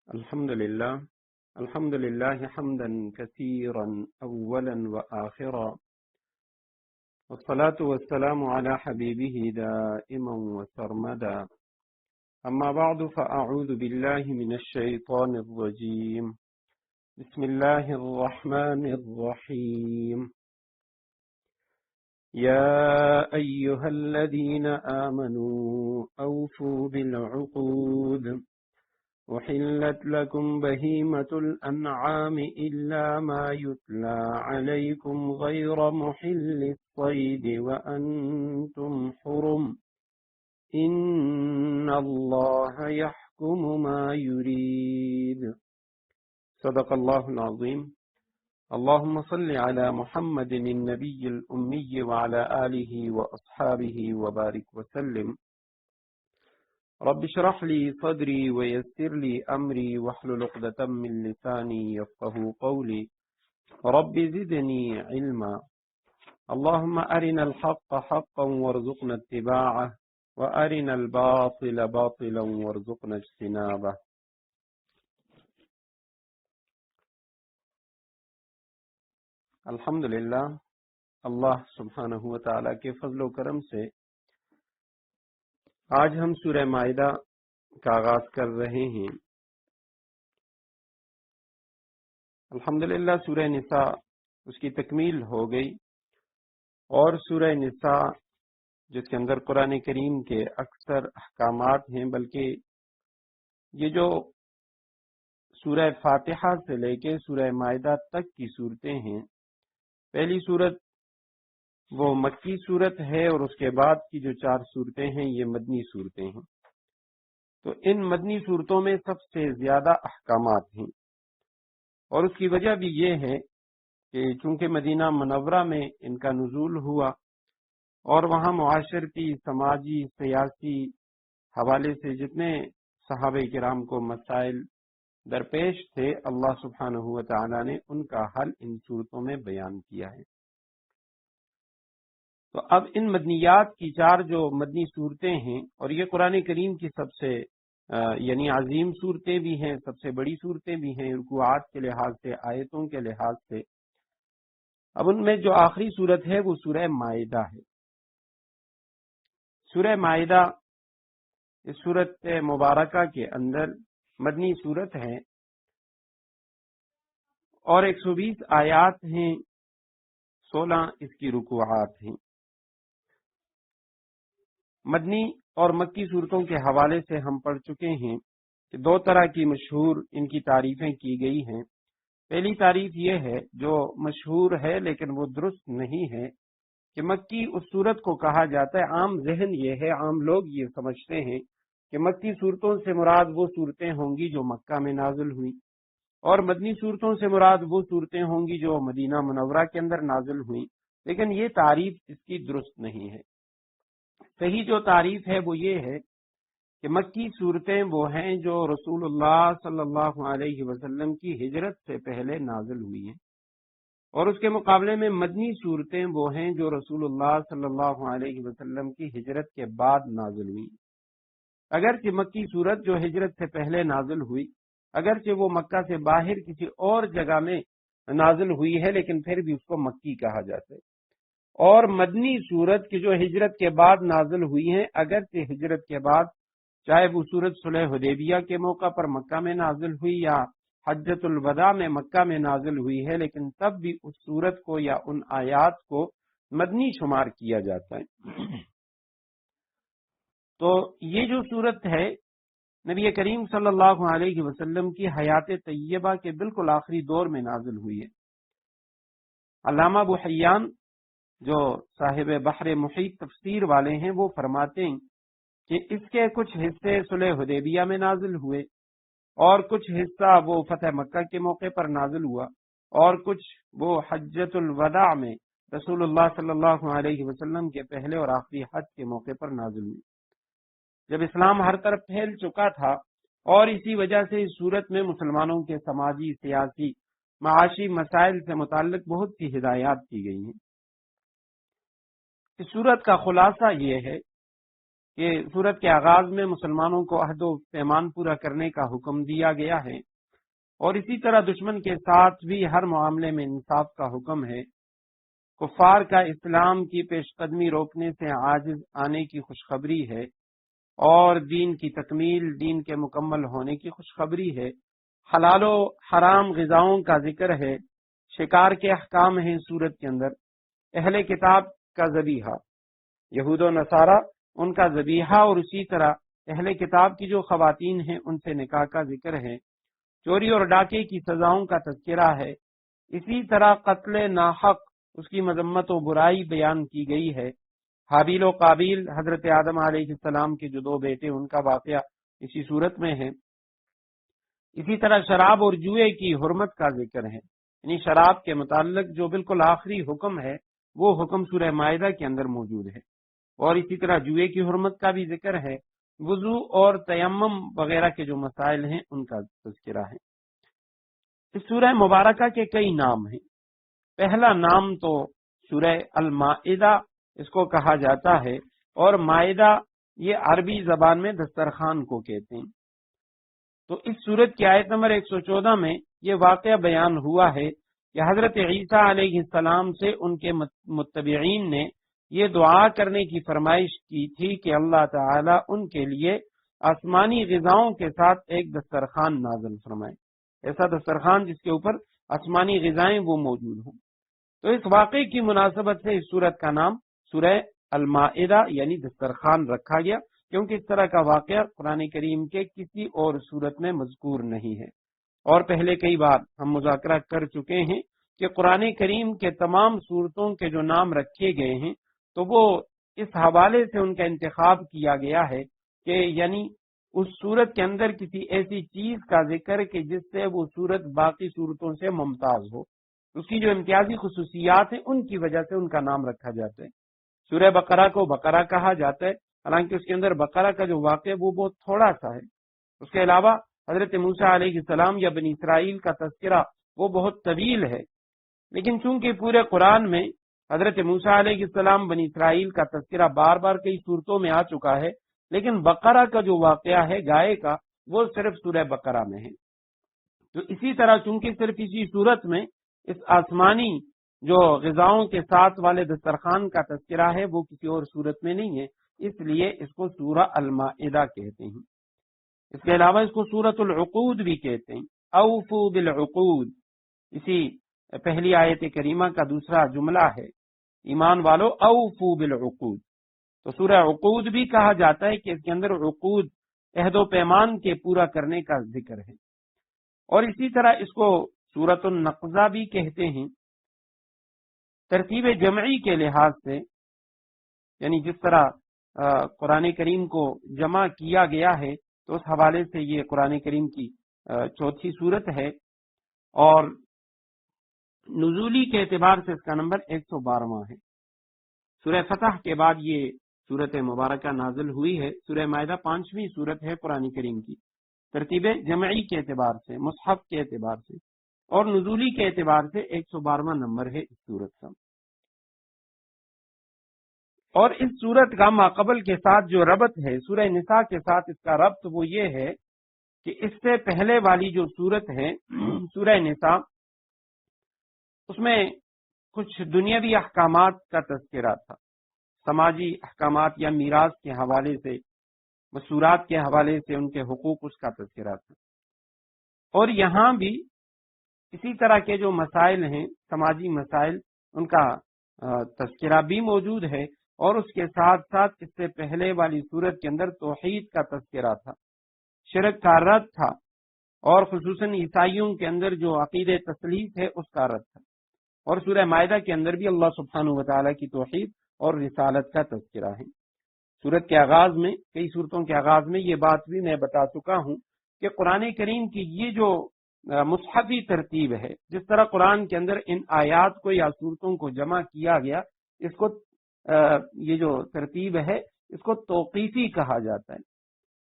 الحمد لله حمدا كثيرا أولا وآخرا، والصلاة والسلام على حبيبه دائما وسرمدا. أما بعد، فأعوذ بالله من الشيطان الرجيم. بسم الله الرحمن الرحيم. يا أيها الذين آمنوا أوفوا بالعقود، أحلت لكم بهيمة الأنعام إلا ما يتلى عليكم غير محل الصيد وأنتم حرم، إن الله يحكم ما يريد. صدق الله العظيم. اللهم صل على محمد النبي الأمي وعلى آله وأصحابه وبارك وسلم. رب اشرح لي صدري ويسر لي أمري واحلل عقدة من لساني يفقهوا قولي. رب زدني علما. اللهم أرنا الحق حقا وارزقنا اتباعه، وأرنا الباطل باطلا وارزقنا اجتنابه. الحمدللہ، اللہ سبحانہ و تعالیٰ کے فضل و کرم سے آج ہم سورہ مائدہ کا آغاز کر رہے ہیں۔ الحمدللہ سورہ نساء اس کی تکمیل ہو گئی، اور سورہ نساء جس کے اندر قرآن کریم کے اکثر احکامات ہیں، بلکہ یہ جو سورہ فاتحہ سے لے کے سورہ مائدہ تک کی صورتیں ہیں، پہلی صورت وہ مکی صورت ہے، اور اس کے بعد کی جو 4 صورتیں ہیں یہ مدنی صورتیں ہیں۔ تو ان مدنی صورتوں میں سب سے زیادہ احکامات ہیں، اور اس کی وجہ بھی یہ ہے کہ چونکہ مدینہ منورہ میں ان کا نزول ہوا، اور وہاں معاشرتی، سماجی، سیاسی حوالے سے جتنے صحابہ کرام کو مسائل درپیش تھے، اللہ سبحانہ و تعالی نے ان کا حل ان صورتوں میں بیان کیا ہے۔ تو اب ان مدنیات کی 4 جو مدنی صورتیں ہیں، اور یہ قرآن کریم کی سب سے یعنی عظیم صورتیں بھی ہیں، سب سے بڑی صورتیں بھی ہیں رکوعات کے لحاظ سے، آیتوں کے لحاظ سے۔ اب ان میں جو آخری صورت ہے وہ سورہ مائدہ ہے۔ سورہ مائدہ اس صورت مبارکہ کے اندر مدنی صورت ہے، اور 120 آیات ہیں، 16 اس کی رکوعات ہیں۔ مدنی اور مکی صورتوں کے حوالے سے ہم پڑھ چکے ہیں کہ 2 طرح کی مشہور ان کی تعریفیں کی گئی ہیں۔ پہلی تعریف یہ ہے جو مشہور ہے لیکن وہ درست نہیں ہے، کہ مکی اس صورت کو کہا جاتا ہے، عام ذہن یہ ہے، عام لوگ یہ سمجھتے ہیں کہ مکی صورتوں سے مراد وہ صورتیں ہوں گی جو مکہ میں نازل ہوئی، اور مدنی صورتوں سے مراد وہ صورتیں ہوں گی جو مدینہ منورہ کے اندر نازل ہوئیں، لیکن یہ تعریف اس کی درست نہیں ہے۔ صحیح جو تعریف ہے وہ یہ ہے کہ مکی صورتیں وہ ہیں جو رسول اللہ صلی اللہ علیہ وسلم کی ہجرت سے پہلے نازل ہوئی ہیں، اور اس کے مقابلے میں مدنی صورتیں وہ ہیں جو رسول اللہ صلی اللہ علیہ وسلم کی ہجرت کے بعد نازل ہوئی۔ اگرچہ مکی صورت جو ہجرت سے پہلے نازل ہوئی، اگرچہ وہ مکہ سے باہر کسی اور جگہ میں نازل ہوئی ہے، لیکن پھر بھی اس کو مکی کہا جاتا ہے۔ اور مدنی صورت کی جو ہجرت کے بعد نازل ہوئی ہیں، اگرچہ ہجرت کے بعد چاہے وہ صورت صلح حدیبیہ کے موقع پر مکہ میں نازل ہوئی یا حجۃ الوداع میں مکہ میں نازل ہوئی ہے، لیکن تب بھی اس صورت کو یا ان آیات کو مدنی شمار کیا جاتا ہے۔ تو یہ جو صورت ہے نبی کریم صلی اللہ علیہ وسلم کی حیات طیبہ کے بالکل آخری دور میں نازل ہوئی ہے۔ علامہ ابو حیان جو صاحب بحر محیط تفسیر والے ہیں، وہ فرماتے ہیں کہ اس کے کچھ حصے صلح حدیبیہ میں نازل ہوئے، اور کچھ حصہ وہ فتح مکہ کے موقع پر نازل ہوا، اور کچھ وہ حجۃ الوداع میں رسول اللہ صلی اللہ علیہ وسلم کے پہلے اور آخری حج کے موقع پر نازل ہوئی، جب اسلام ہر طرف پھیل چکا تھا، اور اسی وجہ سے اس صورت میں مسلمانوں کے سماجی، سیاسی، معاشی مسائل سے متعلق بہت سی ہدایات کی گئی ہیں۔ اس صورت کا خلاصہ یہ ہے کہ سورت کے آغاز میں مسلمانوں کو عہد و پیمان پورا کرنے کا حکم دیا گیا ہے، اور اسی طرح دشمن کے ساتھ بھی ہر معاملے میں انصاف کا حکم ہے۔ کفار کا اسلام کی پیش قدمی روکنے سے عاجز آنے کی خوشخبری ہے، اور دین کی تکمیل، دین کے مکمل ہونے کی خوشخبری ہے۔ حلال و حرام غذاؤں کا ذکر ہے، شکار کے احکام ہیں سورت کے اندر، اہل کتاب کا ذبیحہ، یہود و نصارہ ان کا ذبیحہ، اور اسی طرح اہل کتاب کی جو خواتین ہیں ان سے نکاح کا ذکر ہے۔ چوری اور ڈاکے کی سزاؤں کا تذکرہ ہے۔ اسی طرح قتل ناحق، اس کی مذمت و برائی بیان کی گئی ہے۔ حابیل و قابیل، حضرت آدم علیہ السلام کے جو دو بیٹے، ان کا واقعہ اسی صورت میں ہے۔ اسی طرح شراب اور جوئے کی حرمت کا ذکر ہے، یعنی شراب کے متعلق جو بالکل آخری حکم ہے وہ حکم سورہ مائدہ کے اندر موجود ہے، اور اسی طرح جوئے کی حرمت کا بھی ذکر ہے۔ وضو اور تیمم وغیرہ کے جو مسائل ہیں ان کا تذکرہ ہے۔ اس سورہ مبارکہ کے کئی نام ہیں۔ پہلا نام تو سورہ المائدہ اس کو کہا جاتا ہے، اور مائدہ یہ عربی زبان میں دسترخوان کو کہتے ہیں۔ تو اس سورت کی آیت نمبر 114 میں یہ واقعہ بیان ہوا ہے کہ حضرت عیسیٰ علیہ السلام سے ان کے متبعین نے یہ دعا کرنے کی فرمائش کی تھی کہ اللہ تعالی ان کے لیے آسمانی غذاؤں کے ساتھ ایک دسترخوان نازل فرمائے، ایسا دسترخوان جس کے اوپر آسمانی غذائیں وہ موجود ہوں۔ تو اس واقعے کی مناسبت سے اس سورت کا نام سورہ المائدہ یعنی دسترخوان رکھا گیا، کیونکہ اس طرح کا واقعہ قرآن کریم کے کسی اور سورت میں مذکور نہیں ہے۔ اور پہلے کئی بار ہم مذاکرہ کر چکے ہیں کہ قرآن کریم کے تمام سورتوں کے جو نام رکھے گئے ہیں تو وہ اس حوالے سے ان کا انتخاب کیا گیا ہے کہ یعنی اس سورت کے اندر کسی ایسی چیز کا ذکر کہ جس سے وہ سورت باقی سورتوں سے ممتاز ہو، اس کی جو امتیازی خصوصیات ہیں ان کی وجہ سے ان کا نام رکھا جاتا ہے۔ سورہ بقرہ کو بقرہ کہا جاتا ہے، حالانکہ اس کے اندر بقرہ کا جو واقعہ وہ بہت تھوڑا سا ہے۔ اس کے علاوہ حضرت موسیٰ علیہ السلام یا بنی اسرائیل کا تذکرہ وہ بہت طویل ہے، لیکن چونکہ پورے قرآن میں حضرت موسیٰ علیہ السلام بنی اسرائیل کا تذکرہ بار بار کئی صورتوں میں آ چکا ہے، لیکن بقرہ کا جو واقعہ ہے گائے کا وہ صرف سورہ بقرہ میں ہے۔ تو اسی طرح چونکہ صرف اسی صورت میں اس آسمانی جو غذاؤں کے ساتھ والے دسترخوان کا تذکرہ ہے وہ کسی اور صورت میں نہیں ہے، اس لیے اس کو سورہ المائدہ کہتے ہیں۔ اس کے علاوہ اس کو سورۃ العقود بھی کہتے ہیں، اوفو بالعقود، اسی پہلی آیت کریمہ کا دوسرا جملہ ہے، ایمان والو اوفو بالعقود۔ تو سورہ عقود بھی کہا جاتا ہے کہ اس کے اندر عقود، عہد و پیمان کے پورا کرنے کا ذکر ہے۔ اور اسی طرح اس کو سورۃ النقضہ بھی کہتے ہیں۔ ترتیب جمعی کے لحاظ سے یعنی جس طرح قرآن کریم کو جمع کیا گیا ہے تو اس حوالے سے یہ قرآن کریم کی چوتھی سورت ہے، اور نزولی کے اعتبار سے اس کا نمبر 112واں ہے۔ سورہ فتح کے بعد یہ سورت مبارکہ نازل ہوئی ہے۔ سورہ مائدہ 5ویں سورت ہے قرآن کریم کی، ترتیب جمعی کے اعتبار سے، مصحف کے اعتبار سے، اور نزولی کے اعتبار سے 112واں نمبر ہے اس سورت کا۔ اور اس سورت کا ماقبل کے ساتھ جو ربط ہے سورہ نساء کے ساتھ، اس کا ربط وہ یہ ہے کہ اس سے پہلے والی جو سورت ہے سورہ نساء، اس میں کچھ دنیاوی احکامات کا تذکرہ تھا، سماجی احکامات یا میراث کے حوالے سے، مسورات کے حوالے سے ان کے حقوق، اس کا تذکرہ تھا۔ اور یہاں بھی اسی طرح کے جو مسائل ہیں، سماجی مسائل، ان کا تذکرہ بھی موجود ہے، اور اس کے ساتھ ساتھ اس سے پہلے والی سورت کے اندر توحید کا تذکرہ تھا، شرک کا رد تھا، اور خصوصاً عیسائیوں کے اندر جو عقید تثلیث ہے اس کا رد تھا۔ اور سورہ مائدہ کے اندر بھی اللہ سبحانہ و تعالیٰ کی توحید اور رسالت کا تذکرہ ہے۔ سورت کے آغاز میں، کئی صورتوں کے آغاز میں یہ بات بھی میں بتا چکا ہوں کہ قرآن کریم کی یہ جو مصحفی ترتیب ہے، جس طرح قرآن کے اندر ان آیات کو یا صورتوں کو جمع کیا گیا، اس کو یہ جو ترتیب ہے اس کو توقیفی کہا جاتا ہے۔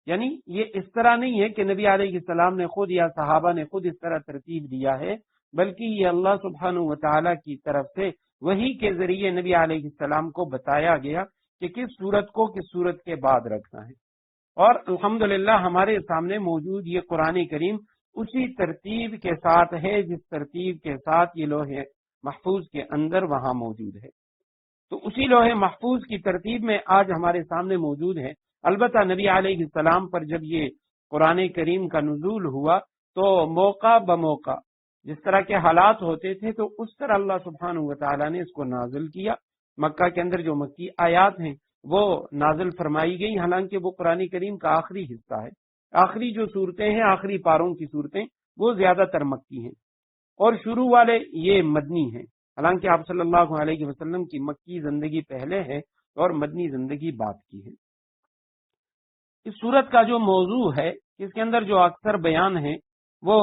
یعنی یہ اس طرح نہیں ہے کہ نبی علیہ السلام نے خود یا صحابہ نے خود اس طرح ترتیب دیا ہے، بلکہ یہ اللہ سبحانہ و تعالیٰ کی طرف سے وحی کے ذریعے نبی علیہ السلام کو بتایا گیا کہ کس صورت کو کس صورت کے بعد رکھنا ہے، اور الحمدللہ ہمارے سامنے موجود یہ قرآن کریم اسی ترتیب کے ساتھ ہے جس ترتیب کے ساتھ یہ لوح محفوظ کے اندر وہاں موجود ہے۔ تو اسی لوح محفوظ کی ترتیب میں آج ہمارے سامنے موجود ہے۔ البتہ نبی علیہ السلام پر جب یہ قرآن کریم کا نزول ہوا تو موقع بموقع جس طرح کے حالات ہوتے تھے تو اس طرح اللہ سبحانہ و تعالیٰ نے اس کو نازل کیا۔ مکہ کے اندر جو مکی آیات ہیں وہ نازل فرمائی گئی، حالانکہ وہ قرآن کریم کا آخری حصہ ہے۔ آخری جو صورتیں ہیں، آخری پاروں کی صورتیں، وہ زیادہ تر مکی ہیں، اور شروع والے یہ مدنی ہیں، حالانکہ آپ صلی اللہ علیہ وسلم کی مکی زندگی پہلے ہے اور مدنی زندگی بعد کی ہے۔ اس صورت کا جو موضوع ہے، اس کے اندر جو اکثر بیان ہے وہ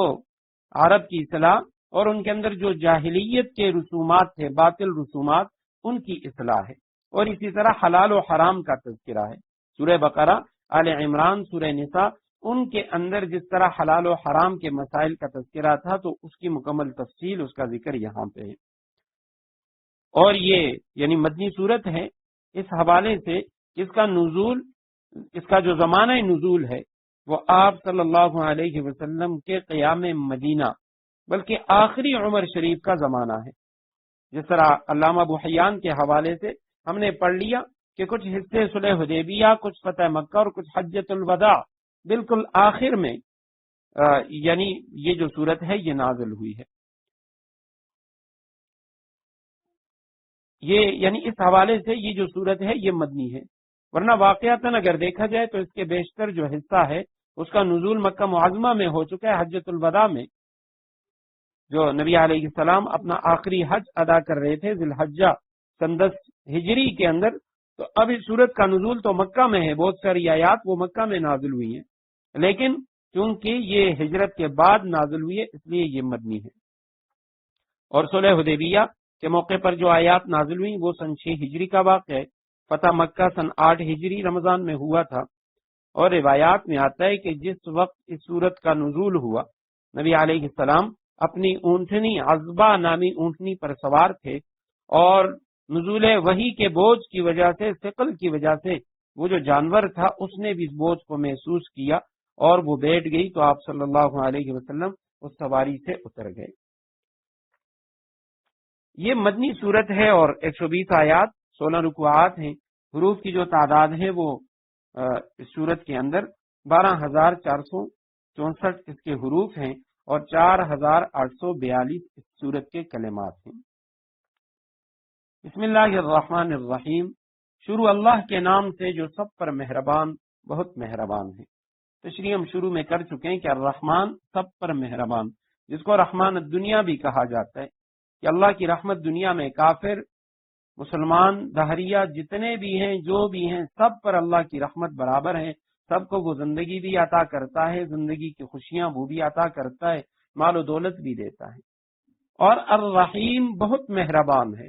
عرب کی اصلاح اور ان کے اندر جو جاہلیت کے رسومات تھے، باطل رسومات، ان کی اصلاح ہے، اور اسی طرح حلال و حرام کا تذکرہ ہے۔ سورہ بقرہ، آل عمران، سورہ نساء، ان کے اندر جس طرح حلال و حرام کے مسائل کا تذکرہ تھا تو اس کی مکمل تفصیل، اس کا ذکر یہاں پہ ہے۔ اور یہ یعنی مدنی صورت ہے، اس حوالے سے اس کا نزول، اس کا جو زمانہ نزول ہے وہ آپ صلی اللہ علیہ وسلم کے قیام مدینہ بلکہ آخری عمر شریف کا زمانہ ہے۔ جس طرح علامہ ابو حیان کے حوالے سے ہم نے پڑھ لیا کہ کچھ حصے صلح حدیبیہ، کچھ فتح مکہ اور کچھ حجۃ الوداع، بالکل آخر میں یعنی یہ جو صورت ہے یہ نازل ہوئی ہے۔ یہ یعنی اس حوالے سے یہ جو صورت ہے یہ مدنی ہے، ورنہ واقعتاً اگر دیکھا جائے تو اس کے بیشتر جو حصہ ہے اس کا نزول مکہ معظمہ میں ہو چکا ہے۔ حجۃ الوداع میں جو نبی علیہ السلام اپنا آخری حج ادا کر رہے تھے ذی الحجہ سن 10 ہجری کے اندر، تو اب اس صورت کا نزول تو مکہ میں ہے، بہت ساری آیات وہ مکہ میں نازل ہوئی ہیں، لیکن چونکہ یہ ہجرت کے بعد نازل ہوئی ہے اس لیے یہ مدنی ہے۔ اور صلح حدیبیہ کے موقع پر جو آیات نازل ہوئی وہ سن 6 ہجری کا واقعہ ہے۔ فتح مکہ سن 8 ہجری رمضان میں ہوا تھا، اور روایات میں آتا ہے کہ جس وقت اس صورت کا نزول ہوا نبی علیہ السلام اپنی اونٹنی عذبہ نامی اونٹنی پر سوار تھے، اور نزول وحی کے بوجھ کی وجہ سے، ثقل کی وجہ سے، وہ جو جانور تھا اس نے بھی اس بوجھ کو محسوس کیا اور وہ بیٹھ گئی، تو آپ صلی اللہ علیہ وسلم اس سواری سے اتر گئے۔ یہ مدنی صورت ہے اور 120 آیات، 16 رکوعات ہیں۔ حروف کی جو تعداد ہے وہ اس صورت کے اندر 12,464 اس کے حروف ہیں اور 4,842 اس صورت کے کلمات ہیں۔ بسم اللہ الرحمن الرحیم، شروع اللہ کے نام سے جو سب پر مہربان، بہت مہربان ہے۔ تشریح ہم شروع میں کر چکے ہیں کہ الرحمن سب پر مہربان، جس کو رحمان الدنیا بھی کہا جاتا ہے، کہ اللہ کی رحمت دنیا میں کافر، مسلمان، دہریہ جتنے بھی ہیں، جو بھی ہیں، سب پر اللہ کی رحمت برابر ہے۔ سب کو وہ زندگی بھی عطا کرتا ہے، زندگی کی خوشیاں وہ بھی عطا کرتا ہے، مال و دولت بھی دیتا ہے۔ اور الرحیم بہت مہربان ہے،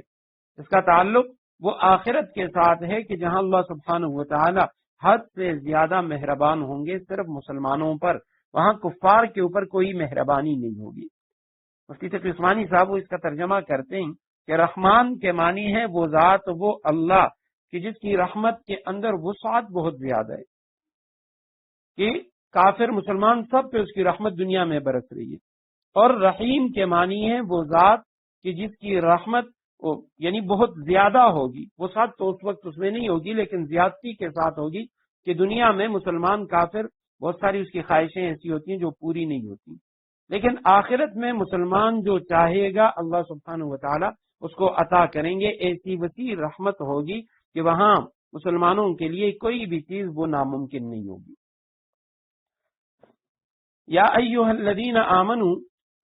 اس کا تعلق وہ آخرت کے ساتھ ہے کہ جہاں اللہ سبحانہ و تعالی حد سے زیادہ مہربان ہوں گے صرف مسلمانوں پر، وہاں کفار کے اوپر کوئی مہربانی نہیں ہوگی۔ مفتی تقی عثمانی صاحب وہ اس کا ترجمہ کرتے ہیں کہ رحمان کے معنی ہے وہ ذات، وہ اللہ کہ جس کی رحمت کے اندر وسعت بہت زیادہ ہے، کہ کافر مسلمان سب پہ اس کی رحمت دنیا میں برس رہی ہے۔ اور رحیم کے معنی ہے وہ ذات کہ جس کی رحمت یعنی بہت زیادہ ہوگی، وسعت تو اس وقت اس میں نہیں ہوگی لیکن زیادتی کے ساتھ ہوگی، کہ دنیا میں مسلمان کافر بہت ساری اس کی خواہشیں ایسی ہوتی ہیں جو پوری نہیں ہوتی، لیکن آخرت میں مسلمان جو چاہے گا اللہ سبحانہ و تعالی اس کو عطا کریں گے۔ ایسی وسیع رحمت ہوگی کہ وہاں مسلمانوں کے لیے کوئی بھی چیز وہ ناممکن نہیں ہوگی۔ یا ایھا الذین آمنوا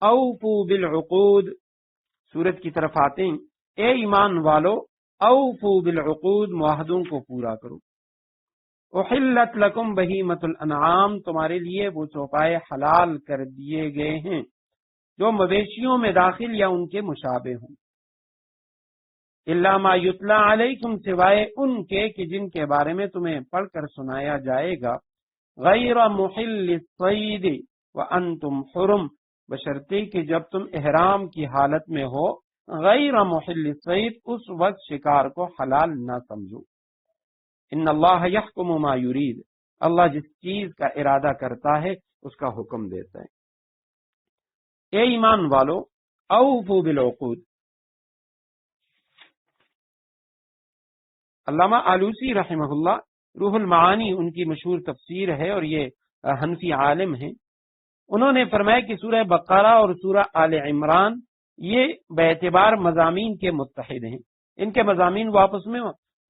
اوفوا بالعقود، سورت کی طرف آتے ہیں، اے ایمان والو، اوفوا بالعقود، معاہدوں کو پورا کرو۔ احلت لکم بہیمۃ الانعام، تمہارے لیے وہ چوپائے حلال کر دیے گئے ہیں جو مویشیوں میں داخل یا ان کے مشابہ ہوں، الا ما یتلی علیکم، سوائے ان کے کہ جن کے بارے میں تمہیں پڑھ کر سنایا جائے گا، غیر محل الصید وانتم حرم، بشرطے کہ جب تم احرام کی حالت میں ہو، غیر محل الصید، اس وقت شکار کو حلال نہ سمجھو۔ ان اللہ یحکم ما یرید، اللہ جس چیز کا ارادہ کرتا ہے اس کا حکم دیتا ہے۔ اے ایمان والو اوفوا بالعقود، علامہ آلوسی رحمہ اللہ روح المعانی ان کی مشہور تفسیر ہے اور یہ حنفی عالم ہیں، انہوں نے فرمایا کہ سورہ بقرہ اور سورہ آل عمران یہ باعتبار مضامین کے متحد ہیں، ان کے مضامین وہ آپس میں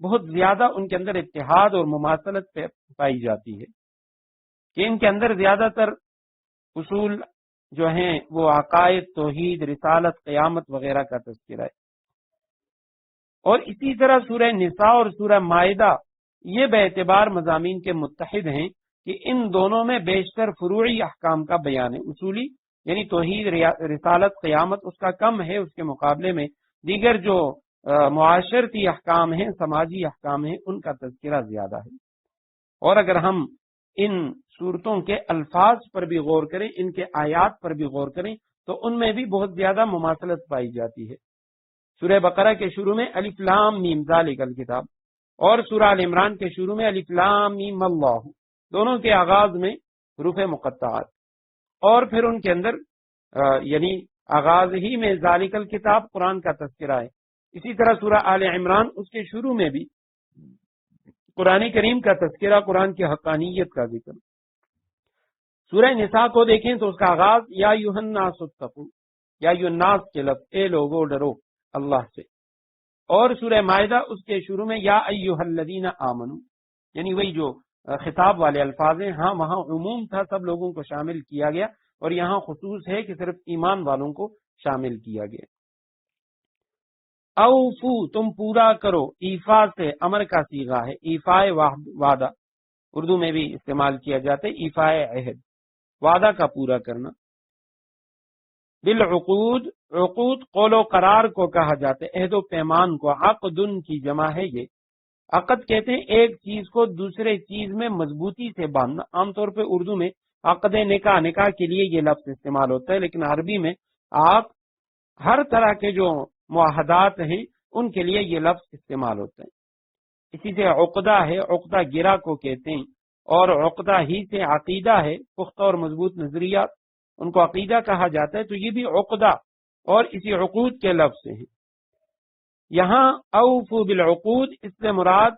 بہت زیادہ ان کے اندر اتحاد اور مماثلت پائی جاتی ہے، کہ ان کے اندر زیادہ تر اصول جو ہیں وہ عقائد، توحید، رسالت، قیامت وغیرہ کا تذکرہ ہے۔ اور اسی طرح سورہ نساء اور سورہ مائدہ یہ باعتبار مضامین کے متحد ہیں کہ ان دونوں میں بیشتر فروعی احکام کا بیان ہے، اصولی یعنی توحید، رسالت، قیامت اس کا کم ہے، اس کے مقابلے میں دیگر جو معاشرتی احکام ہیں، سماجی احکام ہیں، ان کا تذکرہ زیادہ ہے۔ اور اگر ہم ان صورتوں کے الفاظ پر بھی غور کریں، ان کے آیات پر بھی غور کریں تو ان میں بھی بہت زیادہ مماثلت پائی جاتی ہے۔ سورہ بقرہ کے شروع میں الف لام میم ذالک الکتاب، اور سورہ ال عمران کے شروع میں الف لام میم اللہ، دونوں کے آغاز میں حروف مقطعات، اور پھر ان کے اندر یعنی آغاز ہی میں ذالک الکتاب قرآن کا تذکرہ ہے۔ اسی طرح سورہ آل عمران اس کے شروع میں بھی قرآن کریم کا تذکرہ، قرآن کی حقانیت کا ذکر۔ سورہ نساء کو دیکھیں تو اس کا آغاز یا ایھا الناس اتقوا، یا ایھا الناس کے لفظ، اے لوگو ڈرو اللہ سے، اور سورہ مائدہ اس کے شروع میں یا ایھا الذین آمنوا، یعنی وہی جو خطاب والے الفاظ ہیں، ہاں وہاں عموم تھا، سب لوگوں کو شامل کیا گیا، اور یہاں خصوص ہے کہ صرف ایمان والوں کو شامل کیا گیا۔ اوفو، تم پورا کرو، ایفا سے امر کا صیغہ ہے، ایفائے وعدہ اردو میں بھی استعمال کیا جاتا ہے، ایفائے عہد، وعدہ کا پورا کرنا۔ بالعقود، عقود قول و قرار کو کہا جاتا ہے، عہد و پیمان کو، عقدن کی جمع ہے یہ۔ عقد کہتے ہیں ایک چیز کو دوسرے چیز میں مضبوطی سے باندھنا، عام طور پہ اردو میں عقد نکاح، نکاح کے لیے یہ لفظ استعمال ہوتا ہے، لیکن عربی میں آپ ہر طرح کے جو معاہدات ہیں ان کے لیے یہ لفظ استعمال ہوتا ہے۔ اسی سے عقدہ ہے، عقدہ گرہ کو کہتے ہیں، اور عقدہ ہی سے عقیدہ ہے، پختہ اور مضبوط نظریات، ان کو عقیدہ کہا جاتا ہے، تو یہ بھی عقدہ اور اسی عقود کے لفظ ہیں۔ یہاں اوفو بالعقود اس سے مراد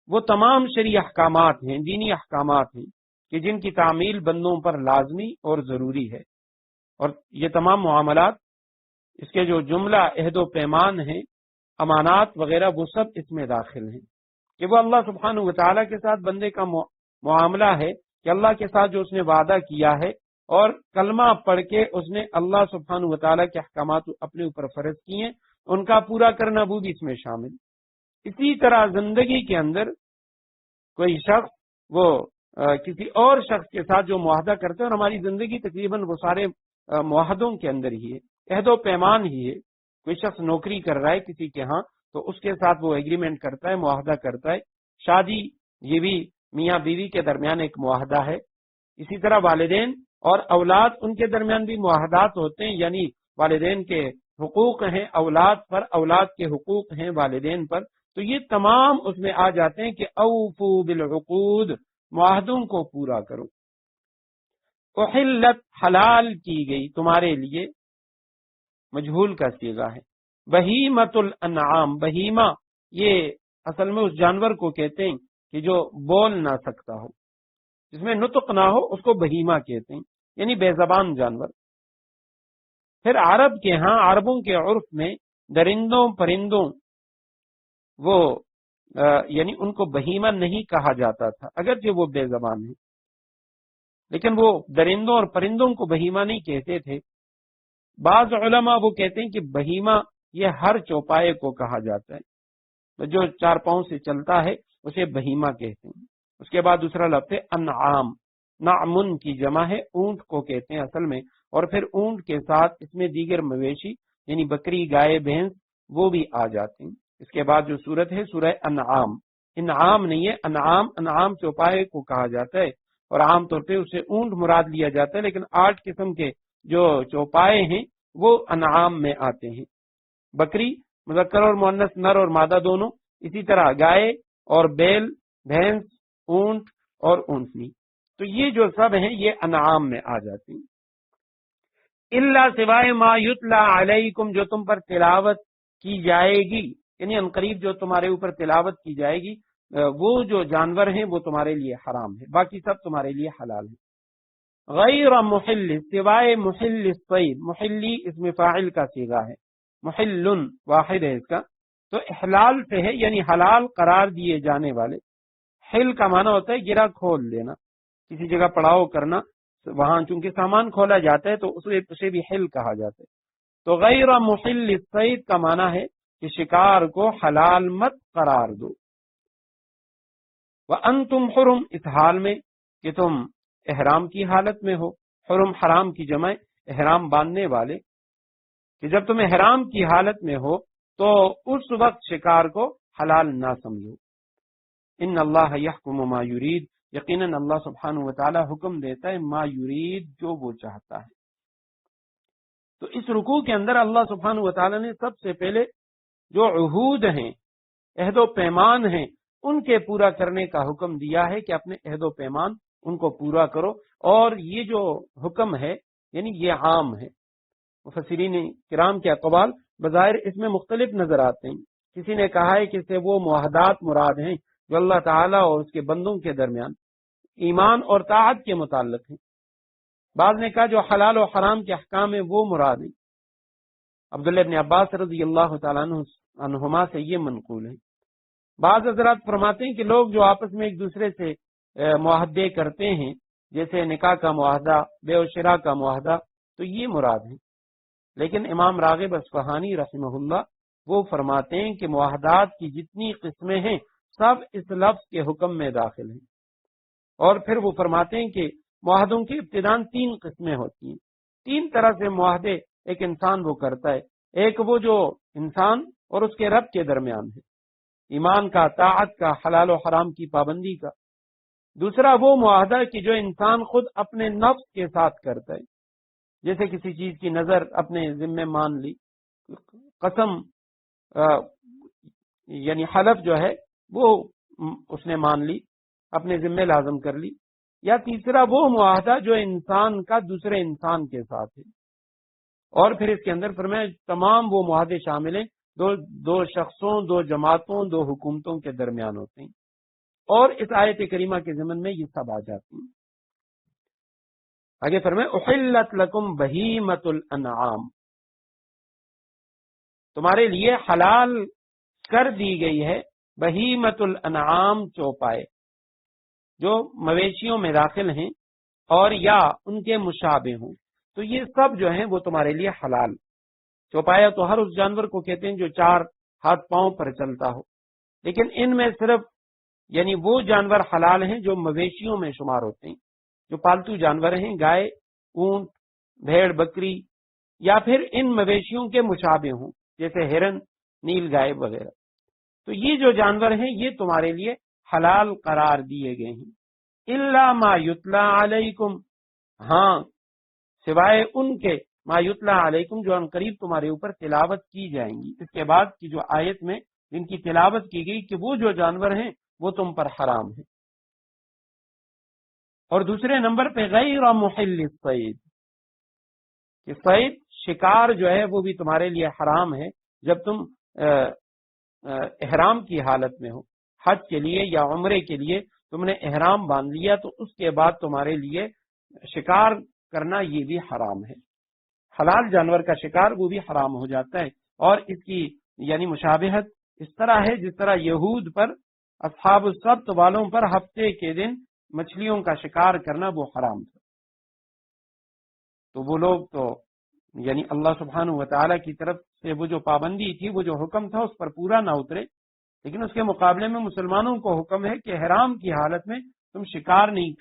وہ تمام شرعی احکامات ہیں، دینی احکامات ہیں کہ جن کی تعمیل بندوں پر لازمی اور ضروری ہے، اور یہ تمام معاملات، اس کے جو جملہ عہد و پیمان ہیں، امانات وغیرہ، وہ سب اس میں داخل ہیں، کہ وہ اللہ سبحانہ وتعالی کے ساتھ بندے کا معاملہ ہے کہ اللہ کے ساتھ جو اس نے وعدہ کیا ہے اور کلمہ پڑھ کے اس نے اللہ سبحانہ وتعالی کے احکامات اپنے اوپر فرض کیے ہیں، ان کا پورا کرنا وہ بھی اس میں شامل۔ اسی طرح زندگی کے اندر کوئی شخص وہ کسی اور شخص کے ساتھ جو معاہدہ کرتے ہیں، اور ہماری زندگی تقریباً وہ سارے معاہدوں کے اندر ہی ہے، عہد و پیمان ہی ہے۔ کوئی شخص نوکری کر رہا ہے کسی کے ہاں تو اس کے ساتھ وہ ایگریمنٹ کرتا ہے، معاہدہ کرتا ہے۔ شادی یہ بھی میاں بیوی کے درمیان ایک معاہدہ ہے۔ اسی طرح والدین اور اولاد، ان کے درمیان بھی معاہدات ہوتے ہیں، یعنی والدین کے حقوق ہیں اولاد پر، اولاد کے حقوق ہیں والدین پر، تو یہ تمام اس میں آ جاتے ہیں کہ اوفو بالعقود، معاہدوں کو پورا کرو۔ احلت، حلال کی گئی تمہارے لیے، مجہول کا صیغہ ہے۔ بہیمۃ الانعام، بہیمہ یہ اصل میں اس جانور کو کہتے ہیں کہ جو بول نہ سکتا ہو، جس میں نطق نہ ہو، اس کو بہیمہ کہتے ہیں، یعنی بے زبان جانور۔ پھر عرب کے ہاں، عربوں کے عرف میں درندوں پرندوں وہ یعنی ان کو بہیمہ نہیں کہا جاتا تھا، اگرچہ وہ بے زبان ہیں، لیکن وہ درندوں اور پرندوں کو بہیمہ نہیں کہتے تھے۔ بعض علماء وہ کہتے ہیں کہ بہیمہ یہ ہر چوپائے کو کہا جاتا ہے، جو 4 پاؤں سے چلتا ہے اسے بہیمہ کہتے ہیں۔ اس کے بعد دوسرا لفظ ہے انعام، نعمن کی جمع ہے، اونٹ کو کہتے ہیں اصل میں، اور پھر اونٹ کے ساتھ اس میں دیگر مویشی یعنی بکری، گائے، بھینس وہ بھی آ جاتے ہیں۔ اس کے بعد جو سورت ہے سورہ انعام، انعام نہیں ہے، انعام، انعام چوپائے کو کہا جاتا ہے، اور عام طور پہ اسے اونٹ مراد لیا جاتا ہے، لیکن 8 قسم کے جو چوپائے ہیں وہ انعام میں آتے ہیں۔ بکری مذکر اور مؤنث، نر اور مادہ دونوں، اسی طرح گائے اور بیل بھینس، اونٹ اور اونٹنی، تو یہ جو سب ہیں یہ انعام میں آ جاتی ہیں۔ الا سوائے ما یتلا علیکم، جو تم پر تلاوت کی جائے گی، یعنی عنقریب جو تمہارے اوپر تلاوت کی جائے گی، وہ جو جانور ہیں وہ تمہارے لیے حرام ہے، باقی سب تمہارے لیے حلال ہے۔ غیر محل، سوائے محل الصید، محلی اسم فاعل کا صیغہ ہے، محل واحد ہے اس کا، تو احلال سے ہے یعنی حلال قرار دیے جانے والے۔ حل کا معنی ہوتا ہے گرہ کھول دینا، کسی جگہ پڑاؤ کرنا، وہاں چونکہ سامان کھولا جاتا ہے تو اسے بھی حل کہا جاتا ہے۔ تو غیر محل الصید کا معنی ہے کہ شکار کو حلال مت قرار دو۔ وَأَنْتُمْ حرم، اس حال میں کہ تم احرام کی حالت میں ہو، حرم حرام کی جمع احرام باندھنے والے، کہ جب تم احرام کی حالت میں ہو تو اس وقت شکار کو حلال نہ سمجھو۔ ان اللہ یحکم ما یرید، یقیناً اللہ سبحانہ وتعالی حکم دیتا ہے ما یرید، جو وہ چاہتا ہے۔ تو اس رکوع کے اندر اللہ سبحانہ وتعالی نے سب سے پہلے جو عہود ہیں، عہد و پیمان ہیں، ان کے پورا کرنے کا حکم دیا ہے کہ اپنے عہد و پیمان ان کو پورا کرو، اور یہ جو حکم ہے یعنی یہ عام ہے۔ مفسرین کرام کے اقوال بظاہر اس میں مختلف نظر آتے ہیں، کسی نے کہا ہے کہ اس سے وہ معاہدات مراد ہیں جو اللہ تعالیٰ اور اس کے بندوں کے درمیان ایمان اور طاعت کے متعلق ہیں، بعض نے کہا جو حلال و حرام کے احکام ہیں وہ مراد ہیں۔ عبداللہ ابن عباس رضی اللہ تعالیٰ عنہما سے یہ منقول ہے۔ بعض حضرات فرماتے ہیں کہ لوگ جو آپس میں ایک دوسرے سے معاہدے کرتے ہیں، جیسے نکاح کا معاہدہ، بے و شراء کا معاہدہ، تو یہ مراد ہے۔ لیکن امام راغب اصفہانی رحمہ اللہ وہ فرماتے ہیں کہ معاہدات کی جتنی قسمیں ہیں سب اس لفظ کے حکم میں داخل ہیں، اور پھر وہ فرماتے ہیں کہ معاہدوں کی ابتداً 3 قسمیں ہوتی ہیں۔ 3 طرح سے معاہدے ایک انسان وہ کرتا ہے، ایک وہ جو انسان اور اس کے رب کے درمیان ہے، ایمان کا، طاعت کا، حلال و حرام کی پابندی کا۔ دوسرا وہ معاہدہ کہ جو انسان خود اپنے نفس کے ساتھ کرتا ہے، جیسے کسی چیز کی نظر اپنے ذمے مان لی، قسم یعنی حلف جو ہے وہ اس نے مان لی، اپنے ذمے لازم کر لی۔ یا تیسرا وہ معاہدہ جو انسان کا دوسرے انسان کے ساتھ ہے، اور پھر اس کے اندر فرمایا تمام وہ معاہدے شامل ہیں دو شخصوں، 2 جماعتوں، 2 حکومتوں کے درمیان ہوتے ہیں، اور اس آیت کریمہ کے ضمن میں یہ سب آ جاتی ہیں۔ آگے فرمائے احلت لکم بہیمۃ الانعام، تمہارے لیے حلال کر دی گئی ہے بہیمۃ الانعام، چوپائے جو مویشیوں میں داخل ہیں اور یا ان کے مشابہ ہوں، تو یہ سب جو ہیں وہ تمہارے لیے حلال۔ چوپایا تو ہر اس جانور کو کہتے ہیں جو 4 ہاتھ پاؤں پر چلتا ہو، لیکن ان میں صرف یعنی وہ جانور حلال ہیں جو مویشیوں میں شمار ہوتے ہیں، جو پالتو جانور ہیں، گائے، اونٹ، بھیڑ، بکری، یا پھر ان مویشیوں کے مشابہ ہوں جیسے ہرن، نیل گائے وغیرہ، تو یہ جو جانور ہیں یہ تمہارے لیے حلال قرار دیے گئے ہیں۔ الا ما یتلا علیکم، ہاں سوائے ان کے ما یتلا علیکم جو عنقریب تمہارے اوپر تلاوت کی جائیں گی، اس کے بعد کی جو آیت میں جن کی تلاوت کی گئی کہ وہ جو جانور ہیں وہ تم پر حرام ہیں۔ اور دوسرے نمبر پہ غیر محل الصید، کہ صید شکار جو ہے وہ بھی تمہارے لیے حرام ہے جب تم احرام کی حالت میں ہو، حج کے لیے یا عمرے کے لیے تم نے احرام باندھ لیا تو اس کے بعد تمہارے لیے شکار کرنا یہ بھی حرام ہے۔ حلال جانور کا شکار وہ بھی حرام ہو جاتا ہے، اور اس کی یعنی مشابہت اس طرح ہے جس طرح یہود پر، اصحاب السبت والوں پر ہفتے کے دن مچھلیوں کا شکار کرنا وہ حرام تھا۔ تو وہ لوگ تو یعنی اللہ سبحانہ وتعالی کی طرف سے وہ جو پابندی تھی، وہ جو حکم تھا اس پر پورا نہ اترے، لیکن اس کے مقابلے میں مسلمانوں کو حکم ہے کہ احرام کی حالت میں تم شکار نہیں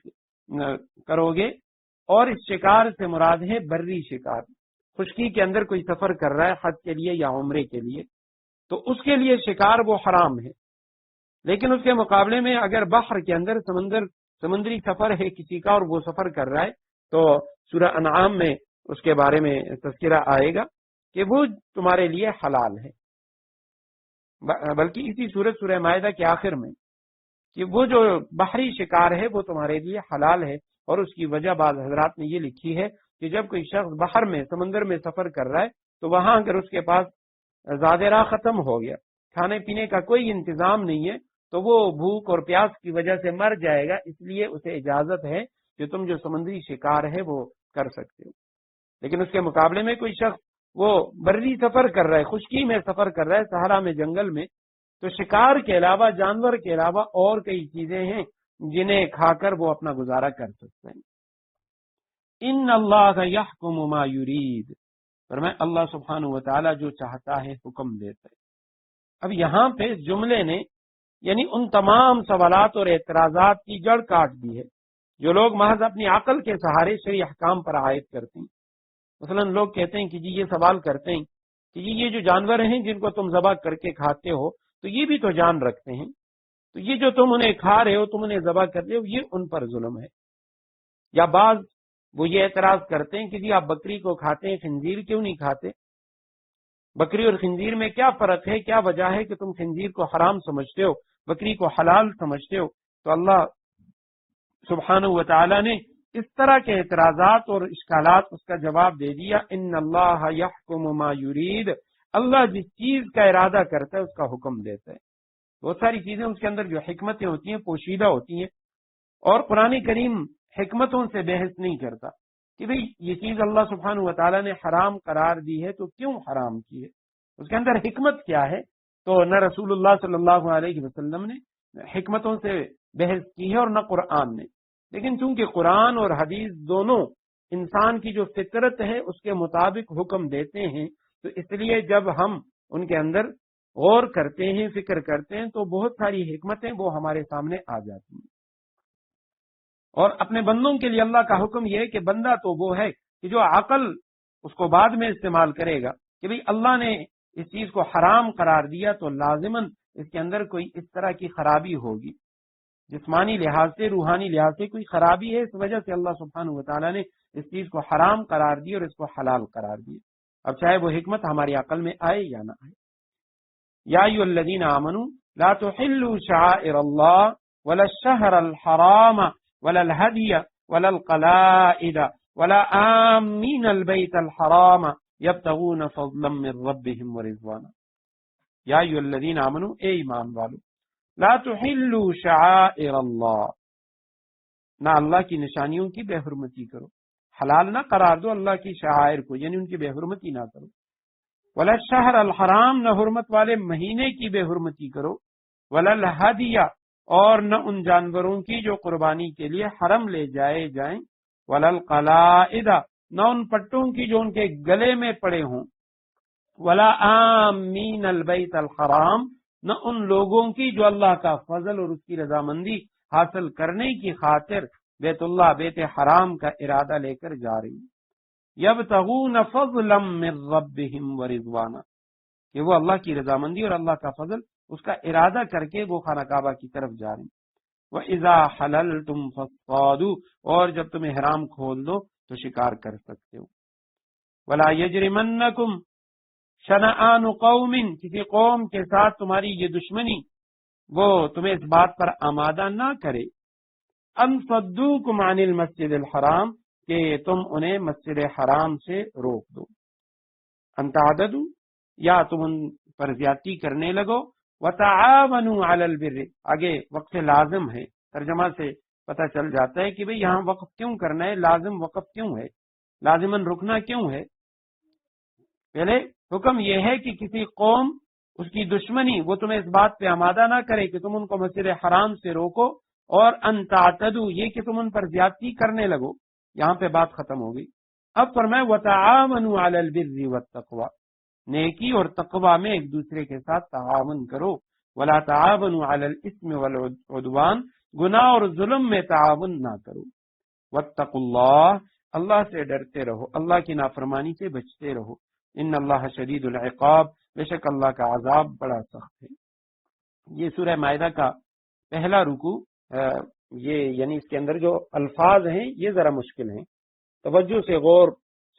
کرو گے، اور اس شکار سے مراد ہے بری شکار، خشکی کے اندر کوئی سفر کر رہا ہے حج کے لیے یا عمرے کے لیے تو اس کے لیے شکار وہ حرام ہے۔ لیکن اس کے مقابلے میں اگر بحر کے اندر سمندری سفر ہے کسی کا اور وہ سفر کر رہا ہے تو سورہ انعام میں اس کے بارے میں تذکرہ آئے گا کہ وہ تمہارے لیے حلال ہے، بلکہ اسی سورہ مائدہ کے آخر میں کہ وہ جو بحری شکار ہے وہ تمہارے لیے حلال ہے، اور اس کی وجہ بعض حضرات نے یہ لکھی ہے کہ جب کوئی شخص باہر میں سمندر میں سفر کر رہا ہے تو وہاں اگر اس کے پاس زیادہ راہ ختم ہو گیا، کھانے پینے کا کوئی انتظام نہیں ہے، تو وہ بھوک اور پیاس کی وجہ سے مر جائے گا، اس لیے اسے اجازت ہے کہ تم جو سمندری شکار ہے وہ کر سکتے ہو۔ لیکن اس کے مقابلے میں کوئی شخص وہ بری سفر کر رہا ہے، خشکی میں سفر کر رہا ہے، صحرا میں، جنگل میں، تو شکار کے علاوہ، جانور کے علاوہ اور کئی چیزیں ہیں جنہیں کھا کر وہ اپنا گزارا کر سکتے ہیں۔ ان اللہ یحکم ما یرید، فرمایا اللہ سبحانہ و تعالی جو چاہتا ہے حکم دیتا ہے۔ اب یہاں پہ اس جملے نے یعنی ان تمام سوالات اور اعتراضات کی جڑ کاٹ دی ہے جو لوگ محض اپنی عقل کے سہارے شرعی احکام پر عائد کرتے ہیں۔ مثلا لوگ کہتے ہیں کہ جی، یہ سوال کرتے ہیں کہ جی یہ جو جانور ہیں جن کو تم ذبح کر کے کھاتے ہو تو یہ بھی تو جان رکھتے ہیں، تو یہ جو تم انہیں کھا رہے ہو، تم انہیں ذبح کر رہے ہو، یہ ان پر ظلم ہے۔ یا بعض وہ یہ اعتراض کرتے ہیں کہ جی آپ بکری کو کھاتے ہیں، خنزیر کیوں نہیں کھاتے؟ بکری اور خنزیر میں کیا فرق ہے؟ کیا وجہ ہے کہ تم خنزیر کو حرام سمجھتے ہو، بکری کو حلال سمجھتے ہو؟ تو اللہ سبحانہ و تعالی نے اس طرح کے اعتراضات اور اشکالات اس کا جواب دے دیا۔ ان اللہ یحکم ما یرید، اللہ جس چیز کا ارادہ کرتا ہے اس کا حکم دیتا ہے۔ بہت ساری چیزیں اس کے اندر جو حکمتیں ہوتی ہیں پوشیدہ ہوتی ہیں، اور قرآن کریم حکمتوں سے بحث نہیں کرتا کہ بھئی یہ چیز اللہ سبحانہ و تعالیٰ نے حرام قرار دی ہے تو کیوں حرام کی ہے، اس کے اندر حکمت کیا ہے؟ تو نہ رسول اللہ صلی اللہ علیہ وسلم نے حکمتوں سے بحث کی ہے اور نہ قرآن نے، لیکن چونکہ قرآن اور حدیث دونوں انسان کی جو فطرت ہے اس کے مطابق حکم دیتے ہیں، تو اس لیے جب ہم ان کے اندر غور کرتے ہیں، فکر کرتے ہیں، تو بہت ساری حکمتیں وہ ہمارے سامنے آ جاتی ہیں۔ اور اپنے بندوں کے لیے اللہ کا حکم یہ ہے کہ بندہ تو وہ ہے کہ جو عقل اس کو بعد میں استعمال کرے گا کہ بھئی اللہ نے اس چیز کو حرام قرار دیا تو لازماً اس کے اندر کوئی اس طرح کی خرابی ہوگی، جسمانی لحاظ سے، روحانی لحاظ سے کوئی خرابی ہے، اس وجہ سے اللہ سبحانہ و تعالیٰ نے اس چیز کو حرام قرار دیا اور اس کو حلال قرار دیا، اب چاہے وہ حکمت ہماری عقل میں آئے یا نہ آئے۔ یا ایھا الذین آمنوا لا تحلوا شعائر اللہ ولا الشہر الحرام ولا الہدی ولا القلائد ولا آمین البیت الحرام یبتغون فضلا من ربهم ورضوانا۔ یا ایھا الذین آمنوا، اے ایمان والو، لا تحلوا شعائر اللہ، نہ اللہ کی نشانیوں کی بے حرمتی کرو، حلال نہ قرار دو اللہ کی شعائر کو، یعنی ان کی بے حرمتی نہ کرو۔ ولا الشہر الحرام، نہ حرمت والے مہینے کی بے حرمتی کرو۔ ولا الہدی، اور نہ ان جانوروں کی جو قربانی کے لیے حرم لے جائے جائیں۔ ولا القلائد، نہ ان پٹوں کی جو ان کے گلے میں پڑے ہوں۔ ولا آمین البیت الحرام، نہ ان لوگوں کی جو اللہ کا فضل اور اس کی رضامندی حاصل کرنے کی خاطر بیت اللہ، بیت حرام کا ارادہ لے کر جا رہی، یبتغون فضلا من ربهم ورضوانا، کہ وہ اللہ کی رضامندی اور اللہ کا فضل اس کا ارادہ کر کے وہ خانہ کعبہ کی طرف جا رہی۔ وَإِذَا حَلَلْتُمْ فَاصْطَادُوا، اور جب تمہیں حرام کھول دو تو شکار کر سکتے ہو۔ وَلَا يَجْرِمَنَّكُمْ شَنَآنُ قَوْمٍ، کسی قوم کے ساتھ تمہاری یہ دشمنی وہ تمہیں اس بات پر آمادہ نہ کرے، أَن صَدُّوكُمْ عَنِ الْمَسْجِدِ الْحَرَامِ، کہ تم انہیں مسجد حرام سے روک دو۔ ان تعددوا، یا تم ان پر زیادتی کرنے لگو۔ وتعاونوا علی البر، آگے وقف لازم ہے، ترجمہ سے پتہ چل جاتا ہے کہ بھئی یہاں وقف کیوں کرنا ہے، لازم وقف کیوں ہے، لازماً رکنا کیوں ہے۔ پہلے حکم یہ ہے کہ کسی قوم، اس کی دشمنی وہ تمہیں اس بات پہ آمادہ نہ کرے کہ تم ان کو مسجد حرام سے روکو، اور ان تعتدوا، یہ کہ تم ان پر زیادتی کرنے لگو۔ یہاں پہ بات ختم ہو گئی۔ اب فرمائے وتعاونوا علی البر والتقوی، نیکی اور تقوی میں ایک دوسرے کے ساتھ تعاون کرو۔ ولا تعاونوا علی الاثم والعدوان، گناہ اور ظلم میں تعاون نہ کرو۔ واتقوا اللہ، اللہ سے ڈرتے رہو، اللہ کی نافرمانی سے بچتے رہو۔ ان اللہ شدید العقاب، بے شک اللہ کا عذاب بڑا سخت ہے۔ یہ سورہ مائدہ کا پہلا رکوع، یہ یعنی اس کے اندر جو الفاظ ہیں یہ ذرا مشکل ہیں، توجہ سے غور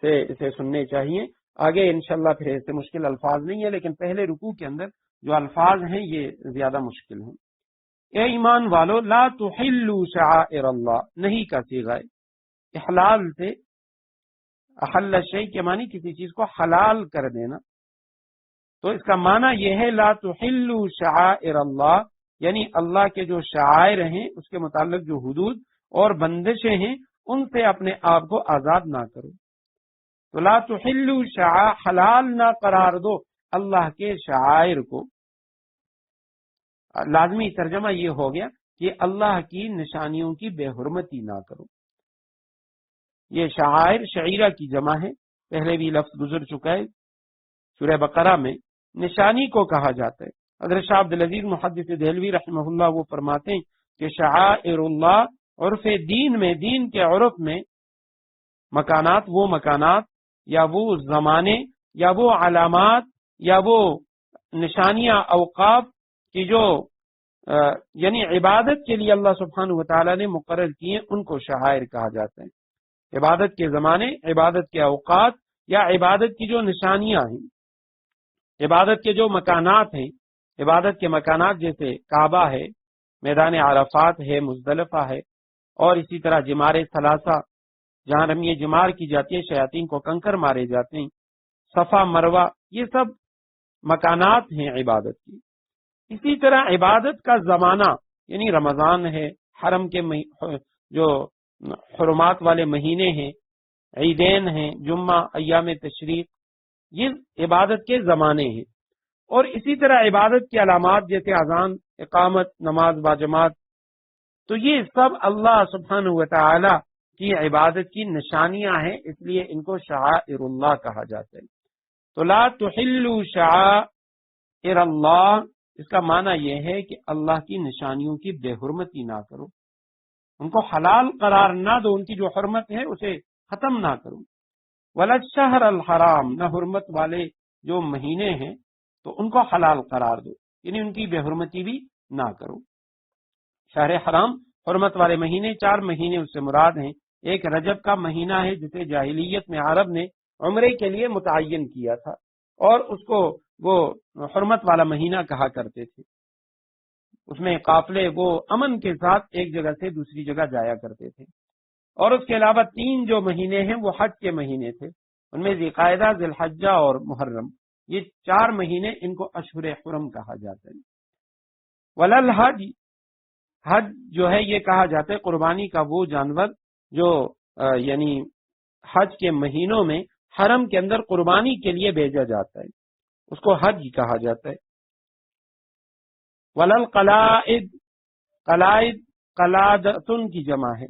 سے اسے سننے چاہیے۔ آگے انشاءاللہ پھر ایسے مشکل الفاظ نہیں ہیں، لیکن پہلے رکوع کے اندر جو الفاظ ہیں یہ زیادہ مشکل ہیں۔ اے ایمان والو لا تحلوا شعائر اللہ، نہیں کا صیغہ ہے احلال سے، احل الشیء کے معنی کسی چیز کو حلال کر دینا، تو اس کا معنی یہ ہے لا تحلوا شعائر اللہ، یعنی اللہ کے جو شعائر ہیں اس کے متعلق جو حدود اور بندشیں ہیں ان سے اپنے آپ کو آزاد نہ کرو، تو لا تحلوا شعائر، حلال نہ قرار دو اللہ کے شعائر کو۔ لازمی ترجمہ یہ ہو گیا کہ اللہ کی نشانیوں کی بے حرمتی نہ کرو۔ یہ شعائر شعیرہ کی جمع ہے، پہلے بھی لفظ گزر چکا ہے سورہ بقرہ میں، نشانی کو کہا جاتا ہے۔ حضرت شاہ عبدالعزیز محدث دہلوی رحمہ اللہ وہ فرماتے ہیں کہ شعائر اللہ عرف دین میں، دین کے عرف میں مکانات، وہ مکانات یا وہ زمانے یا وہ علامات یا وہ نشانیاں، اوقاف کی جو یعنی عبادت کے لیے اللہ سبحانہ و تعالیٰ نے مقرر کیے ان کو شعائر کہا جاتا ہے۔ عبادت کے زمانے، عبادت کے اوقات یا عبادت کی جو نشانیاں ہیں، عبادت کے جو مکانات ہیں، عبادت کے مکانات جیسے کعبہ ہے، میدان عرفات ہے، مزدلفہ ہے، اور اسی طرح جمار ثلاثہ جہاں رمی جمار کی جاتی ہے، شیاطین کو کنکر مارے جاتے ہیں، صفا مروہ، یہ سب مکانات ہیں عبادت کی۔ اسی طرح عبادت کا زمانہ یعنی رمضان ہے، حرم کے جو حرمات والے مہینے ہیں، عیدین ہیں، جمعہ، ایام تشریق، یہ عبادت کے زمانے ہیں۔ اور اسی طرح عبادت کی علامات جیسے اذان، اقامت، نماز باجماعت، تو یہ سب اللہ سبحانہ و تعالی کی عبادت کی نشانیاں ہیں، اس لیے ان کو شعائر اللہ کہا جاتا ہے۔ تو لا تحلوا شعائر اللہ، اس کا معنی یہ ہے کہ اللہ کی نشانیوں کی بے حرمتی نہ کرو، ان کو حلال قرار نہ دو، ان کی جو حرمت ہے اسے ختم نہ کرو۔ ولا الشہر الحرام، نہ حرمت والے جو مہینے ہیں تو ان کو حلال قرار دو، یعنی ان کی بے حرمتی بھی نہ کرو۔ شہر حرام، حرمت والے مہینے، 4 مہینے اس سے مراد ہیں۔ ایک رجب کا مہینہ ہے جسے جاہلیت میں عرب نے عمرے کے لیے متعین کیا تھا، اور اس کو وہ حرمت والا مہینہ کہا کرتے تھے، اس میں قافلے وہ امن کے ساتھ ایک جگہ سے دوسری جگہ جایا کرتے تھے۔ اور اس کے علاوہ 3 جو مہینے ہیں وہ حج کے مہینے تھے، ان میں ذی القعدہ، ذی الحجہ اور محرم، یہ 4 مہینے ان کو اشہر حرم کہا جاتا ہے۔ ولل حج، حج جو ہے یہ کہا جاتا ہے قربانی کا وہ جانور جو یعنی حج کے مہینوں میں حرم کے اندر قربانی کے لیے بھیجا جاتا ہے، اس کو حج کہا جاتا ہے۔ ولل قلائد، قلائد قلادتن کی جمع ہے،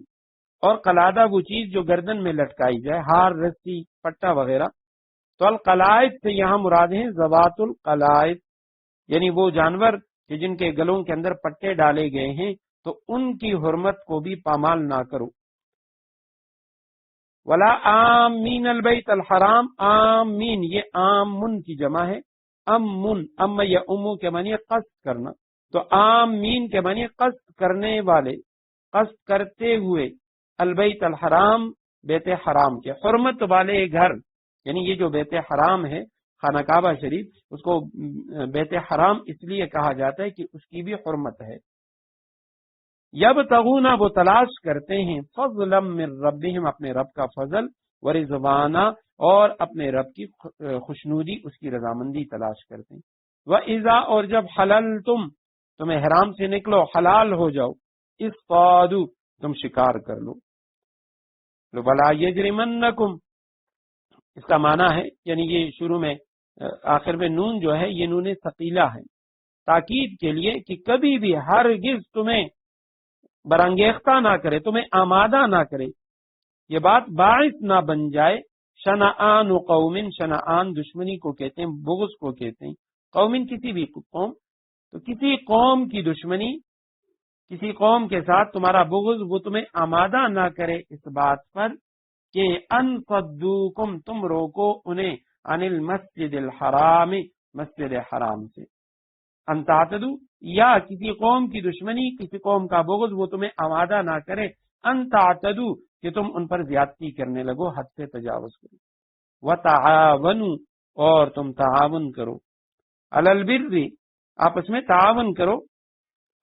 اور قلادہ وہ چیز جو گردن میں لٹکائی جائے، ہار، رسی، پٹا وغیرہ، تو القلائد سے یہاں مراد ہیں ذوات القلائد، یعنی وہ جانور کہ جن کے گلوں کے اندر پٹے ڈالے گئے ہیں، تو ان کی حرمت کو بھی پامال نہ کرو۔ ولا آمین البیت الحرام، آمین یہ آمن کی جمع ہے، امن، ام یا امو کے معنی قصد کرنا، تو آمین کے معنی قصد کرنے والے، قصد کرتے ہوئے، البیت الحرام بیت حرام کے، حرمت والے گھر، یعنی یہ جو بیت حرام ہے خانہ کعبہ شریف، اس کو بیت حرام اس لیے کہا جاتا ہے کہ اس کی بھی حرمت ہے۔ یبتغون، وہ تلاش کرتے ہیں، فضلا من ربہم، اپنے رب کا فضل، ورضوانا، اور اپنے رب کی خوشنودی، اس کی رضامندی تلاش کرتے ہیں۔ وَإِذَا، اور جب حللتم، تم احرام سے نکلو، حلال ہو جاؤ، اصطادوا، تم شکار کر لو۔ وَلَا يَجْرِمَنَّكُمْ، اس کا معنی ہے یعنی یہ شروع میں آخر میں نون جو ہے یہ نون ثقیلہ ہے، تاکید کے لیے کہ کبھی بھی ہرگز تمہیں برانگیختہ نہ کرے، تمہیں آمادہ نہ کرے، یہ بات باعث نہ بن جائے، شنآن قوم، شنآن دشمنی کو کہتے ہیں، بغض کو کہتے ہیں، قوم کسی بھی قوم، تو کسی قوم کی دشمنی، کسی قوم کے ساتھ تمہارا بغض وہ تمہیں آمادہ نہ کرے اس بات پر کہ ان صدوکم، تم روکو انہیں، عن المسجد الحرام، مسجد حرام سے، ان تعتدو، یا کسی قوم کی دشمنی، کسی قوم کا بغض وہ تمہیں آمادہ نہ کرے، ان تعتدو، کہ تم ان پر زیادتی کرنے لگو، حد سے تجاوز کرو، وتعاونوا، اور تم تعاون کرو، علی البر، آپس میں تعاون کرو،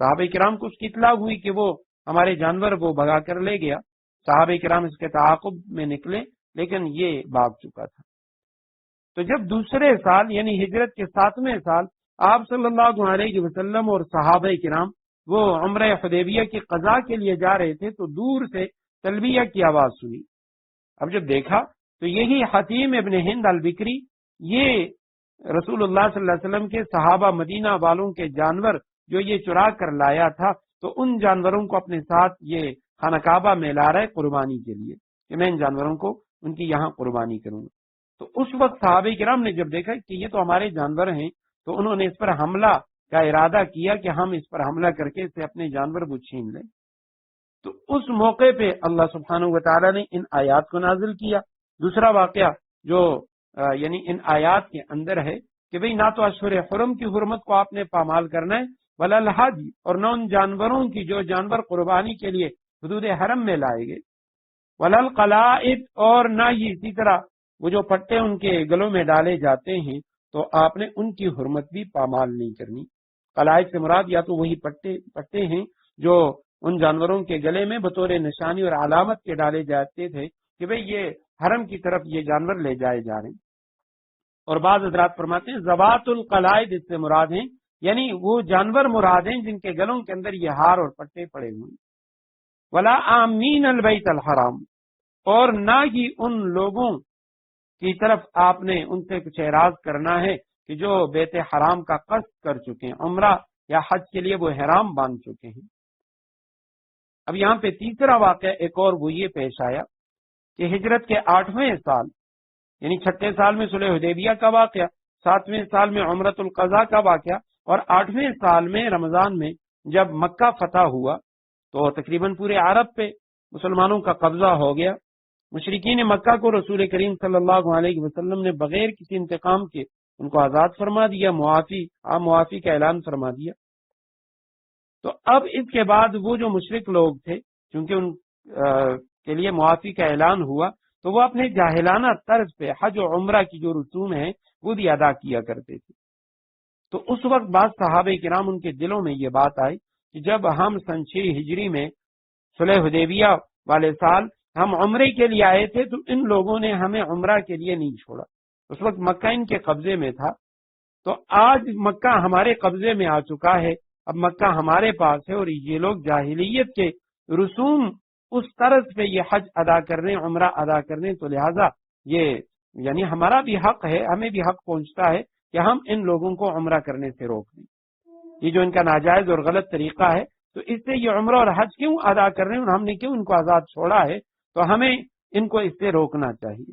صحابہ کرام کو اس کی اطلاع ہوئی کہ وہ ہمارے جانور وہ بھگا کر لے گیا، صحابہ کرام اس کے تعاقب میں نکلے لیکن یہ بھاگ چکا تھا۔ تو جب دوسرے سال یعنی ہجرت کے 7ویں سال آپ صلی اللہ علیہ وسلم اور صحابہ کرام وہ عمرہ حدیبیہ کی قضاء کے لیے جا رہے تھے تو دور سے تلبیہ کی آواز سنی۔ اب جب دیکھا تو یہی حتیم ابن ہند البکری، یہ رسول اللہ صلی اللہ علیہ وسلم کے صحابہ مدینہ والوں کے جانور جو یہ چرا کر لایا تھا، تو ان جانوروں کو اپنے ساتھ یہ خانہ کعبہ میں لا رہے قربانی کے لیے کہ میں ان جانوروں کو ان کی یہاں قربانی کروں گا۔ تو اس وقت صحابہ کرام نے جب دیکھا کہ یہ تو ہمارے جانور ہیں تو انہوں نے اس پر حملہ کا ارادہ کیا کہ ہم اس پر حملہ کر کے اسے اپنے جانور وہ چھین لیں۔ تو اس موقع پہ اللہ سبحانہ و تعالیٰ نے ان آیات کو نازل کیا۔ دوسرا واقعہ جو یعنی ان آیات کے اندر ہے کہ بھئی نہ تو اشہر حرم کی حرمت کو آپ نے پامال کرنا ہے، ولا الحج، اور نہ ان جانوروں کی جو جانور قربانی کے لیے حدود حرم میں لائے گئے، ولا القلائد، اور نہ ہی اسی طرح وہ جو پٹے ان کے گلوں میں ڈالے جاتے ہیں تو آپ نے ان کی حرمت بھی پامال نہیں کرنی۔ قلائد سے مراد یا تو وہی پٹے ہیں جو ان جانوروں کے گلے میں بطور نشانی اور علامت کے ڈالے جاتے تھے کہ بھئی یہ حرم کی طرف یہ جانور لے جائے جا رہے ہیں۔ اور بعض حضرات فرماتے ہیں ذوات القلائد اس سے مراد ہیں، یعنی وہ جانور مراد ہیں جن کے گلوں کے اندر یہ ہار اور پٹے پڑے ہوئے ہیں۔ ولا آمین البیت الحرام، اور نہ ہی ان لوگوں کی طرف آپ نے ان سے کچھ اعراض کرنا ہے کہ جو بیت حرام کا قصد کر چکے ہیں، عمرہ یا حج کے لیے وہ احرام باندھ چکے ہیں۔ اب یہاں پہ تیسرا واقعہ ایک اور وہ یہ پیش آیا کہ ہجرت کے 8ویں سال یعنی 6 سال میں صلح حدیبیہ کا واقعہ، 7ویں سال میں عمرۃ القضاء کا واقعہ، اور 8ویں سال میں رمضان میں جب مکہ فتح ہوا تو تقریباً پورے عرب پہ مسلمانوں کا قبضہ ہو گیا۔ مشرکین مکہ کو رسول کریم صلی اللہ علیہ وسلم نے بغیر کسی انتقام کے ان کو آزاد فرما دیا، معافی کا اعلان فرما دیا۔ تو اب اس کے بعد وہ جو مشرک لوگ تھے چونکہ ان کے لیے معافی کا اعلان ہوا تو وہ اپنے جاہلانہ طرز پہ حج و عمرہ کی جو رسوم ہیں وہ بھی ادا کیا کرتے تھے۔ تو اس وقت بعض صحابہ کرام ان کے دلوں میں یہ بات آئی کہ جب ہم سن 6 ہجری میں صلح حدیبیہ والے سال ہم عمرے کے لیے آئے تھے تو ان لوگوں نے ہمیں عمرہ کے لیے نہیں چھوڑا، اس وقت مکہ ان کے قبضے میں تھا، تو آج مکہ ہمارے قبضے میں آ چکا ہے، اب مکہ ہمارے پاس ہے اور یہ لوگ جاہلیت کے رسوم اس طرز پہ یہ حج ادا کرنے، عمرہ ادا کرنے، تو لہٰذا یہ یعنی ہمارا بھی حق ہے، ہمیں بھی حق پہنچتا ہے کہ ہم ان لوگوں کو عمرہ کرنے سے روک دیں۔ یہ جو ان کا ناجائز اور غلط طریقہ ہے تو اس سے یہ عمرہ اور حج کیوں ادا کر رہے ہیں اور ہم نے کیوں ان کو آزاد چھوڑا ہے، تو ہمیں ان کو اس سے روکنا چاہیے۔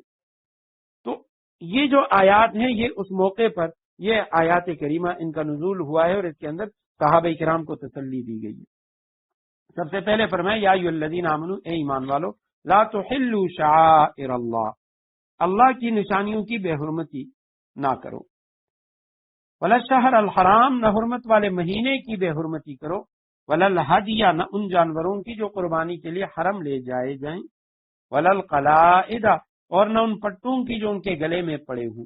تو یہ جو آیات ہیں یہ اس موقع پر یہ آیات کریمہ ان کا نزول ہوا ہے اور اس کے اندر صحابہ کرام کو تسلی دی گئی ہے۔ سب سے پہلے فرمایا یا ایھا الذین آمنوا، اے ایمان والو، لا تحلوا شعائر اللہ، اللہ کی نشانیوں کی بے حرمتی نہ کرو، ولا الشہر الحرام، نہ حرمت والے مہینے کی بے حرمتی کرو، ولا الہدی، نہ ان جانوروں کی جو قربانی کے لیے حرم لے جائے جائیں، ولا القلائد، اور نہ ان پٹوں کی جو ان کے گلے میں پڑے ہوں۔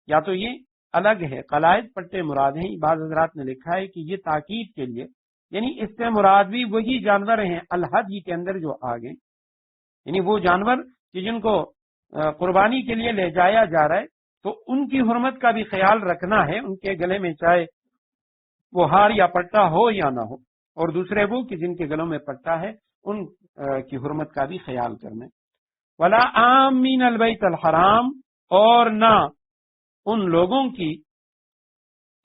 یا تو یہ الگ ہے، قلائد پٹے مراد ہیں، بعض حضرات نے لکھا ہے کہ یہ تاکید کے لیے، یعنی اس سے مراد بھی وہی جانور ہیں الحدی کے اندر جو آ گئے، یعنی وہ جانور کہ جن کو قربانی کے لیے لے جایا جا رہا ہے تو ان کی حرمت کا بھی خیال رکھنا ہے، ان کے گلے میں چاہے وہ ہار یا پٹا ہو یا نہ ہو، اور دوسرے وہ کہ جن کے گلوں میں پٹا ہے ان کی حرمت کا بھی خیال کرنا ہے۔ ولا آمین البیت الحرام، اور نہ ان لوگوں کی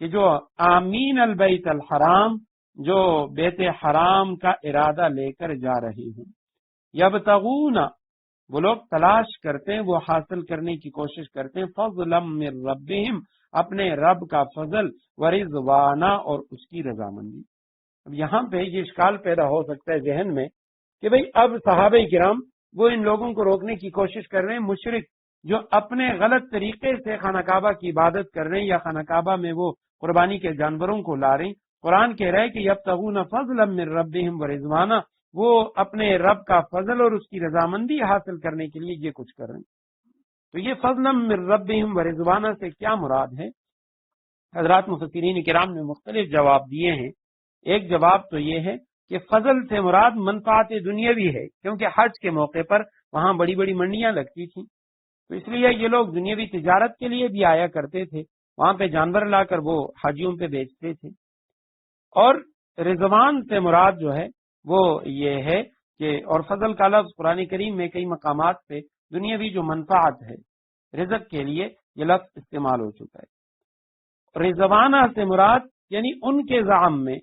کہ جو آمین البیت الحرام، جو بیت حرام کا ارادہ لے کر جا رہے ہیں، یبتغون، وہ لوگ تلاش کرتے ہیں، وہ حاصل کرنے کی کوشش کرتے ہیں، فضلا من ربہم، اپنے رب کا فضل، ورضوانا، اور اس کی رضامندی۔ اب یہاں پہ یہ اشکال پیدا ہو سکتا ہے ذہن میں کہ بھئی اب صحابہ کرام وہ ان لوگوں کو روکنے کی کوشش کر رہے ہیں، مشرک جو اپنے غلط طریقے سے خانہ کعبہ کی عبادت کر رہے ہیں یا خانہ کعبہ میں وہ قربانی کے جانوروں کو لا رہے ہیں۔ قرآن کہہ رہا ہے کہ یبتغون فضلا من ربہم ورضوانا، وہ اپنے رب کا فضل اور اس کی رضامندی حاصل کرنے کے لیے یہ کچھ کر رہے ہیں۔ تو یہ فضلا من ربہم ورضوانا سے کیا مراد ہے؟ حضرات مفسرین کرام نے مختلف جواب دیے ہیں۔ ایک جواب تو یہ ہے کہ فضل سے مراد منفعت دنیاوی ہے، کیونکہ حج کے موقع پر وہاں بڑی بڑی منڈیاں لگتی تھیں، تو اس لیے یہ لوگ دنیاوی تجارت کے لیے بھی آیا کرتے تھے، وہاں پہ جانور لا کر وہ حاجیوں پہ بیچتے تھے۔ اور رضوان سے مراد جو ہے وہ یہ ہے کہ، اور فضل کا لفظ قرآن کریم میں کئی مقامات پہ دنیاوی جو منفعت ہے رزق کے لیے یہ لفظ استعمال ہو چکا ہے۔ رضوانہ سے مراد یعنی ان کے زعم میں،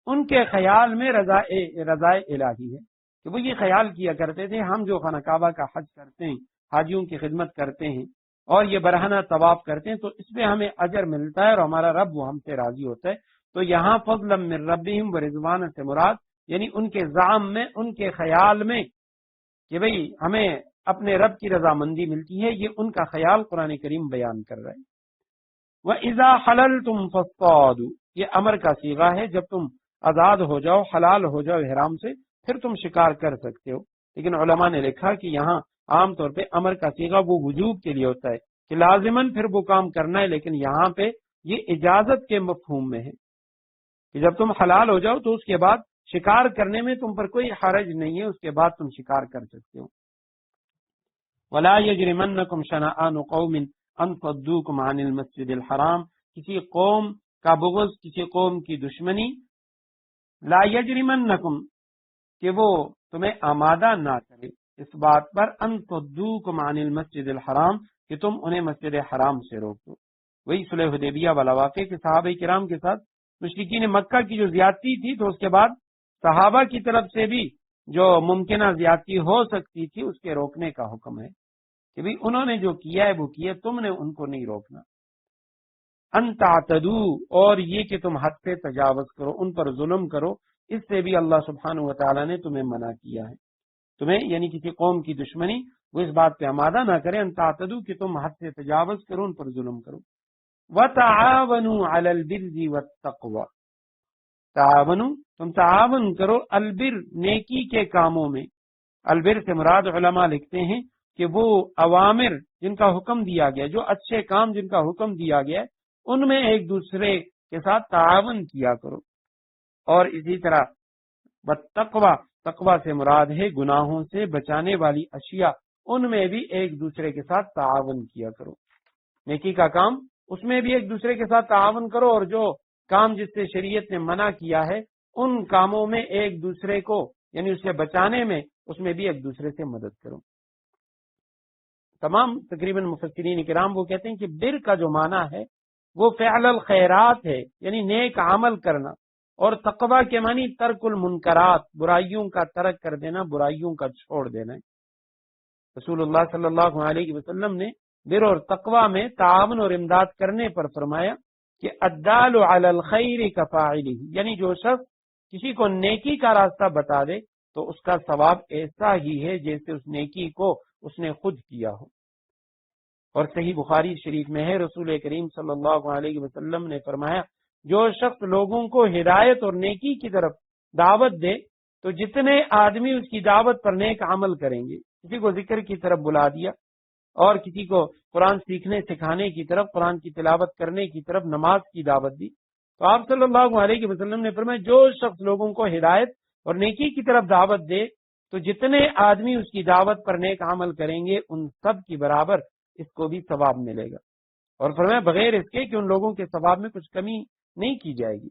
ان کے خیال میں رضائے الہی ہے، کہ وہ یہ خیال کیا کرتے تھے ہم جو خانہ کعبہ کا حج کرتے ہیں، حاجیوں کی خدمت کرتے ہیں اور یہ برہنہ طواف کرتے ہیں تو اس میں ہمیں اجر ملتا ہے اور ہمارا رب وہ ہم سے راضی ہوتا ہے۔ تو یہاں فضلا من ربہم و رضوان سے مراد یعنی ان کے زعم میں، ان کے خیال میں کہ بھئی ہمیں اپنے رب کی رضامندی ملتی ہے، یہ ان کا خیال قرآن کریم بیان کر رہا ہے۔ وَإِذَا حَلَلْتُمْ فَاصْطَادُوا، یہ امر کا صیغہ ہے، جب تم آزاد ہو جاؤ، حلال ہو جاؤ احرام سے، پھر تم شکار کر سکتے ہو۔ لیکن علماء نے لکھا کہ یہاں عام طور پہ امر کا صیغہ وہ وجوب کے لیے ہوتا ہے کہ لازماً پھر وہ کام کرنا ہے، لیکن یہاں پہ یہ اجازت کے مفہوم میں ہے کہ جب تم حلال ہو جاؤ تو اس کے بعد شکار کرنے میں تم پر کوئی حرج نہیں ہے، اس کے بعد تم شکار کر سکتے ہو۔ وَلَا يَجْرِمَنَّكُمْ شَنَآنُ قَوْمٍ أَن صَدُّوكُمْ عَنِ الْمَسْجِدِ الْحَرَامِ، کسی قوم کا بغض، کسی قوم کی دشمنی، لا یجرمنکم کہ وہ تمہیں آمادہ نہ کرے اس بات پر، ان صدوکم عن المسجد الحرام کہ تم انہیں مسجد حرام سے روک دو۔ وہی صلح حدیبیہ والا واقعہ کہ صحابہ کرام کے ساتھ مشرکین مکہ کی جو زیادتی تھی تو اس کے بعد صحابہ کی طرف سے بھی جو ممکنہ زیادتی ہو سکتی تھی اس کے روکنے کا حکم ہے کہ بھی انہوں نے جو کیا ہے وہ کیا، تم نے ان کو نہیں روکنا۔ ان تعتدو، اور یہ کہ تم حد سے تجاوز کرو، ان پر ظلم کرو، اس سے بھی اللہ سبحانہ و تعالیٰ نے تمہیں منع کیا ہے۔ تمہیں یعنی کسی قوم کی دشمنی وہ اس بات پہ آمادہ نہ کرے، ان تعتدو کہ تم حد سے تجاوز کرو، ان پر ظلم کرو۔ وَتَعَاوَنُوا عَلَى الْبِرِّ وَالتَّقْوَى، تعاونوا تم تعاون کرو البر نیکی کے کاموں میں۔ البر سے مراد علماء لکھتے ہیں کہ وہ اوامر جن کا حکم دیا گیا، جو اچھے کام جن کا حکم دیا گیا ان میں ایک دوسرے کے ساتھ تعاون کیا کرو۔ اور اسی طرح والتقوی، تقوی سے مراد ہے گناہوں سے بچانے والی اشیاء، ان میں بھی ایک دوسرے کے ساتھ تعاون کیا کرو۔ نیکی کا کام اس میں بھی ایک دوسرے کے ساتھ تعاون کرو، اور جو کام جس سے شریعت نے منع کیا ہے ان کاموں میں ایک دوسرے کو یعنی اسے بچانے میں اس میں بھی ایک دوسرے سے مدد کرو۔ تمام تقریباً مفسرین کرام وہ کہتے ہیں کہ بر کا جو معنی ہے وہ فعل الخیرات ہے، یعنی نیک عمل کرنا، اور تقوی کے معنی ترک المنکرات، برائیوں کا ترک کر دینا، برائیوں کا چھوڑ دینا ہے۔ رسول اللہ صلی اللہ علیہ وسلم نے بر اور تقوی میں تعاون اور امداد کرنے پر فرمایا کہ الدال علی الخیر کفاعلہ، یعنی جو شخص کسی کو نیکی کا راستہ بتا دے تو اس کا ثواب ایسا ہی ہے جیسے اس نیکی کو اس نے خود کیا ہو۔ اور صحیح بخاری شریف میں ہے، رسول کریم صلی اللہ علیہ وسلم نے فرمایا جو شخص لوگوں کو ہدایت اور نیکی کی طرف دعوت دے تو جتنے آدمی اس کی دعوت پر نیک عمل کریں گے، کسی کو ذکر کی طرف بلا دیا اور کسی کو قرآن سیکھنے سکھانے کی طرف، قرآن کی تلاوت کرنے کی طرف، نماز کی دعوت دی، تو آپ صلی اللہ علیہ وسلم نے فرمایا جو شخص لوگوں کو ہدایت اور نیکی کی طرف دعوت دے تو جتنے آدمی اس کی دعوت پر نیک عمل کریں گے ان سب کی برابر اس کو بھی ثواب ملے گا۔ اور فرمایا بغیر اس کے کہ ان لوگوں کے ثواب میں کچھ کمی نہیں کی جائے گی،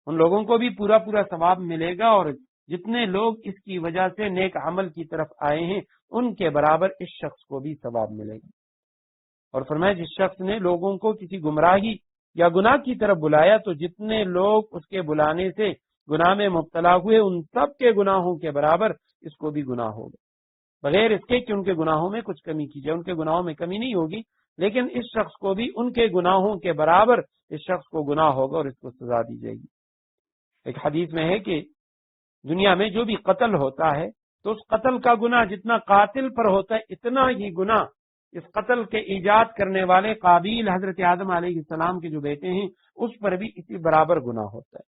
ان لوگوں کو بھی پورا پورا ثواب ملے گا، اور جتنے لوگ اس کی وجہ سے نیک عمل کی طرف آئے ہیں ان کے برابر اس شخص کو بھی ثواب ملے گا۔ اور فرمایا جس شخص نے لوگوں کو کسی گمراہی یا گناہ کی طرف بلایا تو جتنے لوگ اس کے بلانے سے گناہ میں مبتلا ہوئے ان سب کے گناہوں کے برابر اس کو بھی گناہ ہوگا، بغیر اس کے کہ ان کے گناہوں میں کچھ کمی کی جائے۔ ان کے گناہوں میں کمی نہیں ہوگی، لیکن اس شخص کو بھی ان کے گناہوں کے برابر اس شخص کو گناہ ہوگا اور اس کو سزا دی جائے گی۔ ایک حدیث میں ہے کہ دنیا میں جو بھی قتل ہوتا ہے تو اس قتل کا گناہ جتنا قاتل پر ہوتا ہے اتنا ہی گناہ اس قتل کے ایجاد کرنے والے قابیل حضرت آدم علیہ السلام کے جو بیٹے ہیں اس پر بھی اسی برابر گناہ ہوتا ہے۔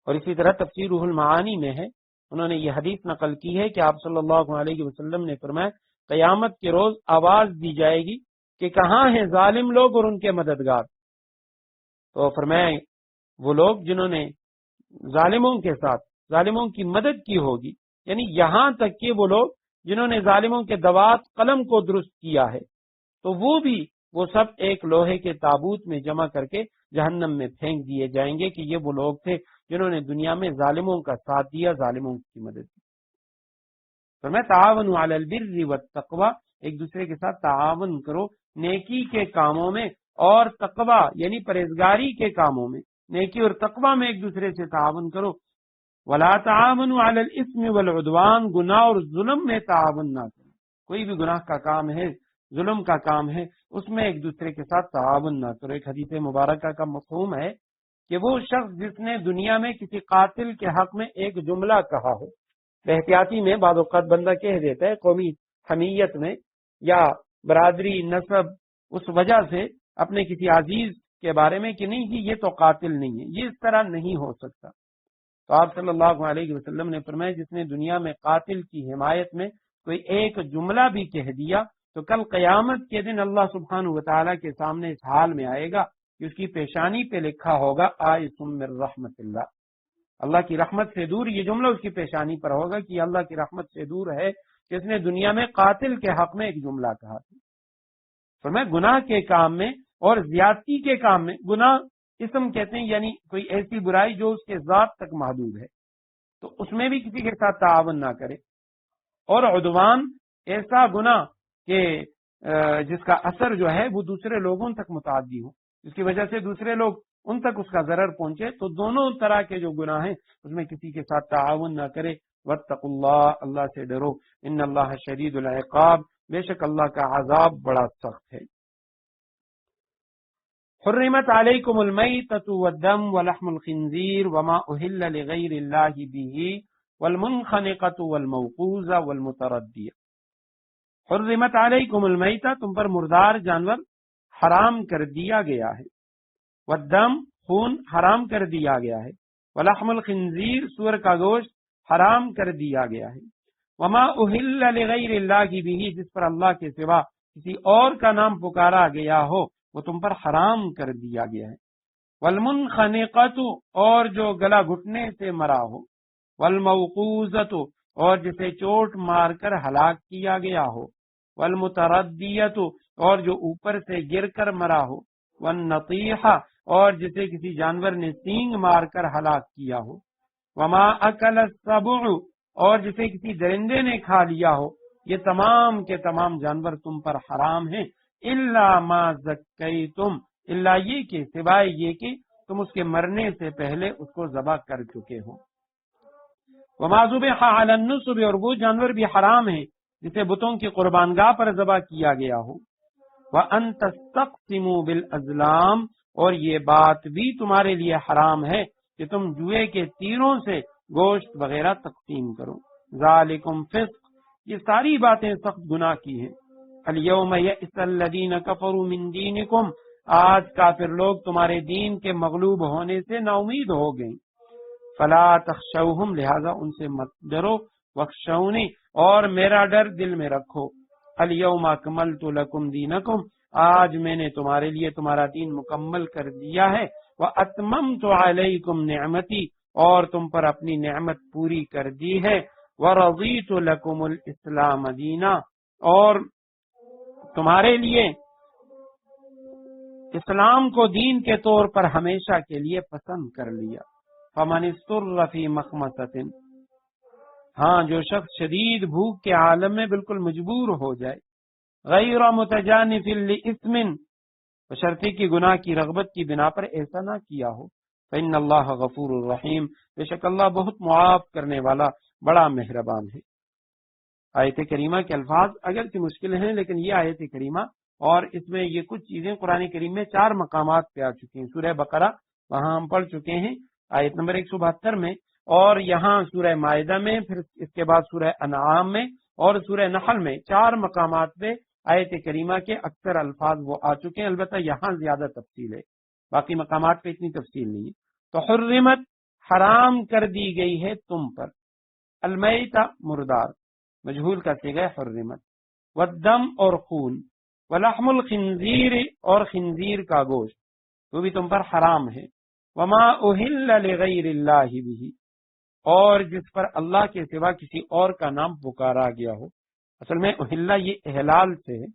اور اسی طرح تفسیر روح المعانی میں ہے، انہوں نے یہ حدیث نقل کی ہے کہ آپ صلی اللہ علیہ وسلم نے فرمایا قیامت کے روز آواز دی جائے گی کہ کہاں ہیں ظالم لوگ اور ان کے مددگار، تو فرمایا وہ لوگ جنہوں نے ظالموں کے ساتھ ظالموں کی مدد کی ہوگی، یعنی یہاں تک کہ وہ لوگ جنہوں نے ظالموں کے دوات قلم کو درست کیا ہے، تو وہ سب ایک لوہے کے تابوت میں جمع کر کے جہنم میں پھینک دیے جائیں گے کہ یہ وہ لوگ تھے جنہوں نے دنیا میں ظالموں کا ساتھ دیا، ظالموں کی مدد کی۔ تو میں تعاون علی البر والتقوی، ایک دوسرے کے ساتھ تعاون کرو نیکی کے کاموں میں اور تقوی یعنی پرہیزگاری کے کاموں میں، نیکی اور تقوی میں ایک دوسرے سے تعاون کرو۔ ولا تعاونوا علی الاثم والعدوان، گناہ اور ظلم میں تعاون نہ کرو، کوئی بھی گناہ کا کام ہے، ظلم کا کام ہے، اس میں ایک دوسرے کے ساتھ تعاون نہ کرو۔ ایک حدیث مبارکہ کا مفہوم ہے کہ وہ شخص جس نے دنیا میں کسی قاتل کے حق میں ایک جملہ کہا ہو، احتیاطی میں بعض اوقات بندہ کہہ دیتا ہے قومی حمیت میں یا برادری نسب، اس وجہ سے اپنے کسی عزیز کے بارے میں کہ نہیں جی یہ تو قاتل نہیں ہے، یہ اس طرح نہیں ہو سکتا۔ تو آپ صلی اللہ علیہ وسلم نے فرمایا جس نے دنیا میں قاتل کی حمایت میں کوئی ایک جملہ بھی کہہ دیا تو کل قیامت کے دن اللہ سبحانہ وتعالیٰ کے سامنے اس حال میں آئے گا کہ اس کی پیشانی پہ لکھا ہوگا آئس من رحمت اللہ، اللہ کی رحمت سے دور، یہ جملہ اس کی پیشانی پر ہوگا کہ اللہ کی رحمت سے دور ہے جس نے دنیا میں قاتل کے حق میں ایک جملہ کہا تھا۔ فرمایا گناہ کے کام میں اور زیادتی کے کام میں، گناہ اسم کہتے ہیں یعنی کوئی ایسی برائی جو اس کے ذات تک محدود ہے، تو اس میں بھی کسی کے ساتھ تعاون نہ کرے، اور عدوان ایسا گناہ کہ جس کا اثر جو ہے وہ دوسرے لوگوں تک متعدی ہو، جس کی وجہ سے دوسرے لوگ ان تک اس کا ضرر پہنچے، تو دونوں طرح کے جو گناہ ہیں اس میں کسی کے ساتھ تعاون نہ کرے۔ واتقوا اللہ، اللہ سے ڈرو، ان اللہ شدید العقاب، بے شک اللہ کا عذاب بڑا سخت ہے۔ حرمت علیکم المیتۃ والدم ولحم الخنزیر وما اہل لغیر اللہ بہ والمنخنقۃ والموقوذۃ والمتردیہ۔ حرمت علیکم المیتۃ، تم پر مردار جانور حرام کر دیا گیا ہے، والدم خون حرام کر دیا گیا ہے، ولحم الخنزیر سور کا گوشت حرام کر دیا گیا ہے، وما اہل لغیر اللہ بہ، جس پر اللہ کے سوا کسی اور کا نام پکارا گیا ہو وہ تم پر حرام کر دیا گیا ہے، والمنخنقۃ، اور جو گلا گھٹنے سے مرا ہو، والموقوذۃ، اور جسے چوٹ مار کر ہلاک کیا گیا ہو، والمتردیۃ، اور جو اوپر سے گر کر مرا ہو، والنطیحہ، اور جسے کسی جانور نے سینگ مار کر ہلاک کیا ہو، وما اکل السبع، اور جسے کسی درندے نے کھا لیا ہو، یہ تمام کے تمام جانور تم پر حرام ہیں، الا ما زکیتم، الا یہ کہ سوائے یہ کہ تم اس کے مرنے سے پہلے اس کو ذبح کر چکے ہو۔ وما ذبح علی النصب، اور وہ جانور بھی حرام ہیں جسے بتوں کی قربان گاہ پر ذبح کیا گیا ہو۔ وان تستقسموا بالازلام، اور یہ بات بھی تمہارے لیے حرام ہے کہ تم جوئے کے تیروں سے گوشت وغیرہ تقسیم کرو۔ ذالکم فسق، یہ ساری باتیں سخت گناہ کی ہیں۔ الیوم یئس الذین کفروا من دینکم، آج کافر لوگ تمہارے دین کے مغلوب ہونے سے نا امید ہو گئیں۔ فلا تخشوہم، لہذا ان سے مت ڈرو، واخشونی، اور میرا ڈر دل میں رکھو۔ الیوم اکملت لکم دینکم، آج میں نے تمہارے لیے تمہارا دین مکمل کر دیا ہے، واتممت علیکم نعمتی، اور تم پر اپنی نعمت پوری کر دی ہے، ورضیت لکم الاسلام دینا، اور تمہارے لیے اسلام کو دین کے طور پر ہمیشہ کے لیے پسند کر لیا۔ فمن اضطر فی مخمصۃ، ہاں جو شخص شدید بھوک کے عالم میں بالکل مجبور ہو جائے، غیر متجانف لإثم، بشرطے کی گناہ کی رغبت کی بنا پر ایسا نہ کیا ہو، فإن اللہ غفور الرحیم، بے شک اللہ بہت معاف کرنے والا بڑا مہربان ہے۔ آیت کریمہ کے الفاظ اگرچہ مشکل ہیں لیکن یہ آیت کریمہ اور اس میں یہ کچھ چیزیں قرآن کریم میں 4 مقامات پہ آ چکی ہیں۔ سورہ بقرہ وہاں ہم پڑھ چکے ہیں آیت نمبر 172 میں، اور یہاں سورہ مائدہ میں، پھر اس کے بعد سورہ انعام میں اور سورہ نحل میں 4 مقامات پہ آیت کریمہ کے اکثر الفاظ وہ آ چکے ہیں، البتہ یہاں زیادہ تفصیل ہے، باقی مقامات پہ اتنی تفصیل نہیں ہے۔ تو حرمت حرام کر دی گئی ہے تم پر، المیتہ مردار، مجہول کا صیغہ حرمت، والدم اور خون، ولحم الخنزیر اور خنزیر کا گوشت وہ بھی تم پر حرام ہے، وما اہل لغیر اللہ بہ، اور جس پر اللہ کے سوا کسی اور کا نام پکارا گیا ہو۔ اصل میں اہل یہ ہلال سے ہے،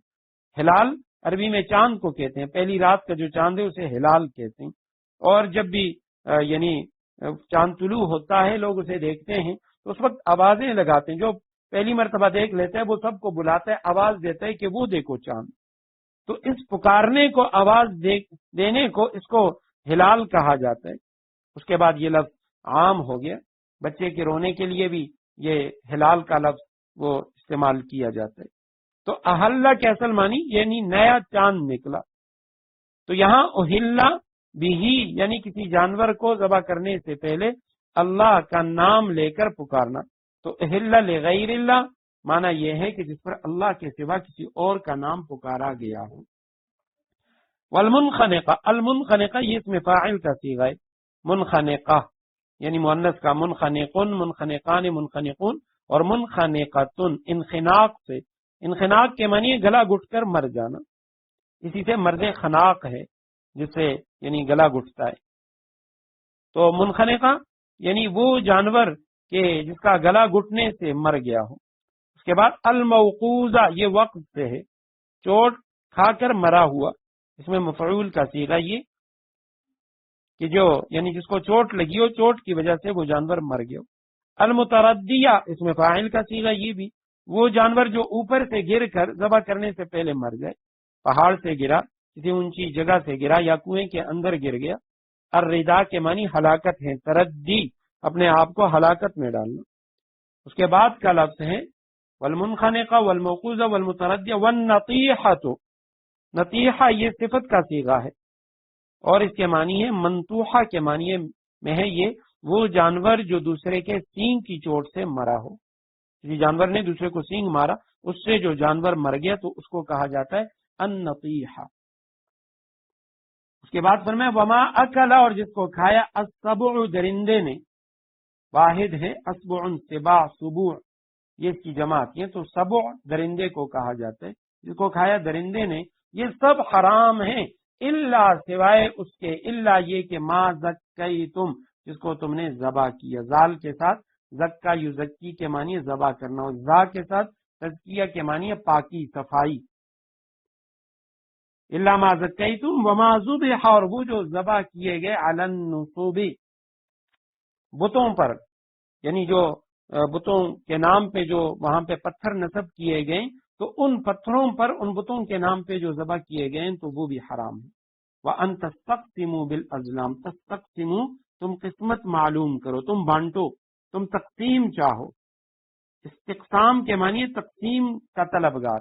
ہلال عربی میں چاند کو کہتے ہیں، پہلی رات کا جو چاند ہے اسے ہلال کہتے ہیں، اور جب بھی یعنی چاند طلوع ہوتا ہے لوگ اسے دیکھتے ہیں تو اس وقت آوازیں لگاتے ہیں، جو پہلی مرتبہ دیکھ لیتا ہے وہ سب کو بلاتا ہے، آواز دیتا ہے کہ وہ دیکھو چاند، تو اس پکارنے کو آواز دینے کو اس کو ہلال کہا جاتا ہے۔ اس کے بعد یہ لفظ عام ہو گیا، بچے کے رونے کے لیے بھی یہ ہلال کا لفظ وہ استعمال کیا جاتا ہے۔ تو اہل کے اصل معنی یعنی نیا چاند نکلا، تو یہاں اہل بھی یعنی کسی جانور کو ذبح کرنے سے پہلے اللہ کا نام لے کر پکارنا، تو اہل لغیر اللہ معنی یہ ہے کہ جس پر اللہ کے سوا کسی اور کا نام پکارا گیا ہو۔ والمنخنقہ، المنخنقہ یہ اسم فاعل کا صیغہ ہے، منخنقہ یعنی مؤنث کا، منخنقن، منخنقان، منخنقون، اور منخنقتن انخناق سے، انخناق کے معنی گلا گھٹ کر مر جانا، اسی سے مرض خناق ہے جس سے یعنی گلا گھٹتا ہے۔ تو منخنقہ یعنی وہ جانور کہ جس کا گلا گھٹنے سے مر گیا ہو۔ اس کے بعد الموقوذہ یہ وقت سے ہے، چوٹ کھا کر مرا ہوا، اس میں مفعول کا صیغہ یہ کہ جو یعنی جس کو چوٹ لگی ہو، چوٹ کی وجہ سے وہ جانور مر گیا ہو۔ المتردیہ اس میں فاعل کا صیغہ یہ بھی، وہ جانور جو اوپر سے گر کر ذبح کرنے سے پہلے مر جائے، پہاڑ سے گرا، کسی اونچی جگہ سے گرا یا کنویں کے اندر گر گیا۔ الردا کے معنی ہلاکت ہے، تردی اپنے آپ کو ہلاکت میں ڈالنا۔ اس کے بعد کا لفظ ہے والمنخنقہ والموقوذہ والمتردیہ والنطیحۃ، نطیحہ یہ صفت کا صیغہ ہے اور اس کے معنی ہے منطوحہ کے معنی میں ہے یہ وہ جانور جو دوسرے کے سینگ کی چوٹ سے مرا ہو، کسی جانور نے دوسرے کو سینگ مارا، اس سے جو جانور مر گیا تو اس کو کہا جاتا ہے النطیحہ۔ اس کے بعد فرمایا وما اکل، اور جس کو کھایا السبع درندے نے، واحد ہے اسبع، سباع، سبوع یہ اس کی جماعت ہے، تو سبع درندے کو کہا جاتا ہے، جس کو کھایا درندے نے، یہ سب حرام ہیں الا سوائے اس کے، الا یہ کہ ما زکیتم جس کو تم نے ذبح کیا، زال کے ساتھ زکا یزکی کے معنی ذبح کرنا، اور زا کے ساتھ تزکیہ کے معنی پاکی صفائی، الا ما زکیتم وما ذبح، اور وہ جو ذبح کیے گئے علی النصوب بتوں پر، یعنی جو بتوں کے نام پہ جو وہاں پہ پتھر نصب کیے گئے تو ان پتھروں پر ان بتوں کے نام پہ جو ذبح کیے گئے تو وہ بھی حرام ہے۔ وَأَن تَسْتَقْسِمُوا بِالْأَزْلَامِ، تَسْتَقْسِمُوا تم قسمت معلوم کرو، تم بانٹو، تم تقسیم چاہو، استقسام کے معنی تقسیم کا طلبگار۔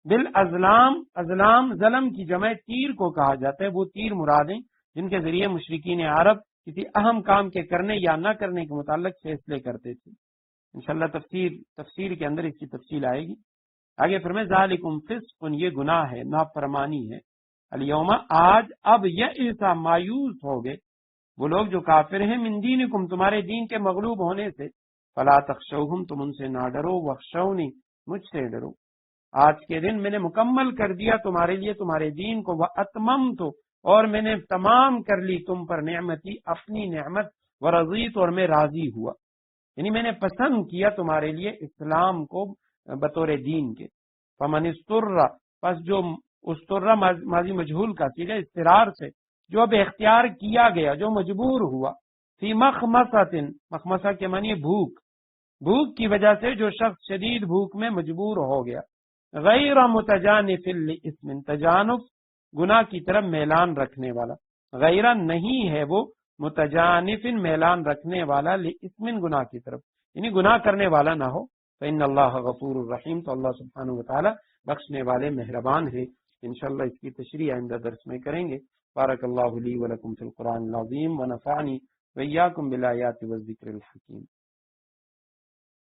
بالازلام، ازلام ظلم کی جمع تیر کو کہا جاتا ہے، وہ تیر مرادیں جن کے ذریعے مشرکین عرب کسی اہم کام کے کرنے یا نہ کرنے کے متعلق فیصلے کرتے تھے۔ انشاءاللہ تفسیر کے اندر اس کی تفصیل آئے گی۔ آگے فرمائے ذالکم فسق، یہ گناہ ہے، نافرمانی ہے، الیوم آج، اب یئس مایوس ہو گئے وہ لوگ جو کافر ہیں، من دینکم تمہارے دین کے مغلوب ہونے سے، فلا تخشوہم تم ان سے نہ ڈرو، واخشونی مجھ سے ڈرو، آج کے دن میں نے مکمل کر دیا تمہارے لیے تمہارے دین کو، واتممت اور میں نے تمام کر لی تم پر نعمتی اپنی نعمت، ورضیت اور میں راضی ہوا، یعنی میں نے پسند کیا تمہارے لیے اسلام کو بطور دین کے۔ فمن استر، پس جو استر ماضی مجہول کا صیغہ استرار سے، جو اب اختیار کیا گیا، جو مجبور ہوا، فی مخمصۃ، مخمصہ کے معنی بھوک، بھوک کی وجہ سے جو شخص شدید بھوک میں مجبور ہو گیا، غیر متجانف لاسم، تجانف گناہ کی طرف میلان رکھنے والا، غیر نہیں ہے وہ، متجانف میلان رکھنے والا، لاسم گناہ کی طرف، یعنی گناہ کرنے والا نہ ہو، فإن اللہ غفور الرحیم، تو اللہ سبحانہ وتعالی بخشنے والے مہربان ہے۔ انشاءاللہ اس کی تشریح آئندہ درس میں کریں گے۔ بارک اللہ لی ولکم فی القرآن العظیم ونفعنی وإیاکم بالآیات والذکر الحکیم۔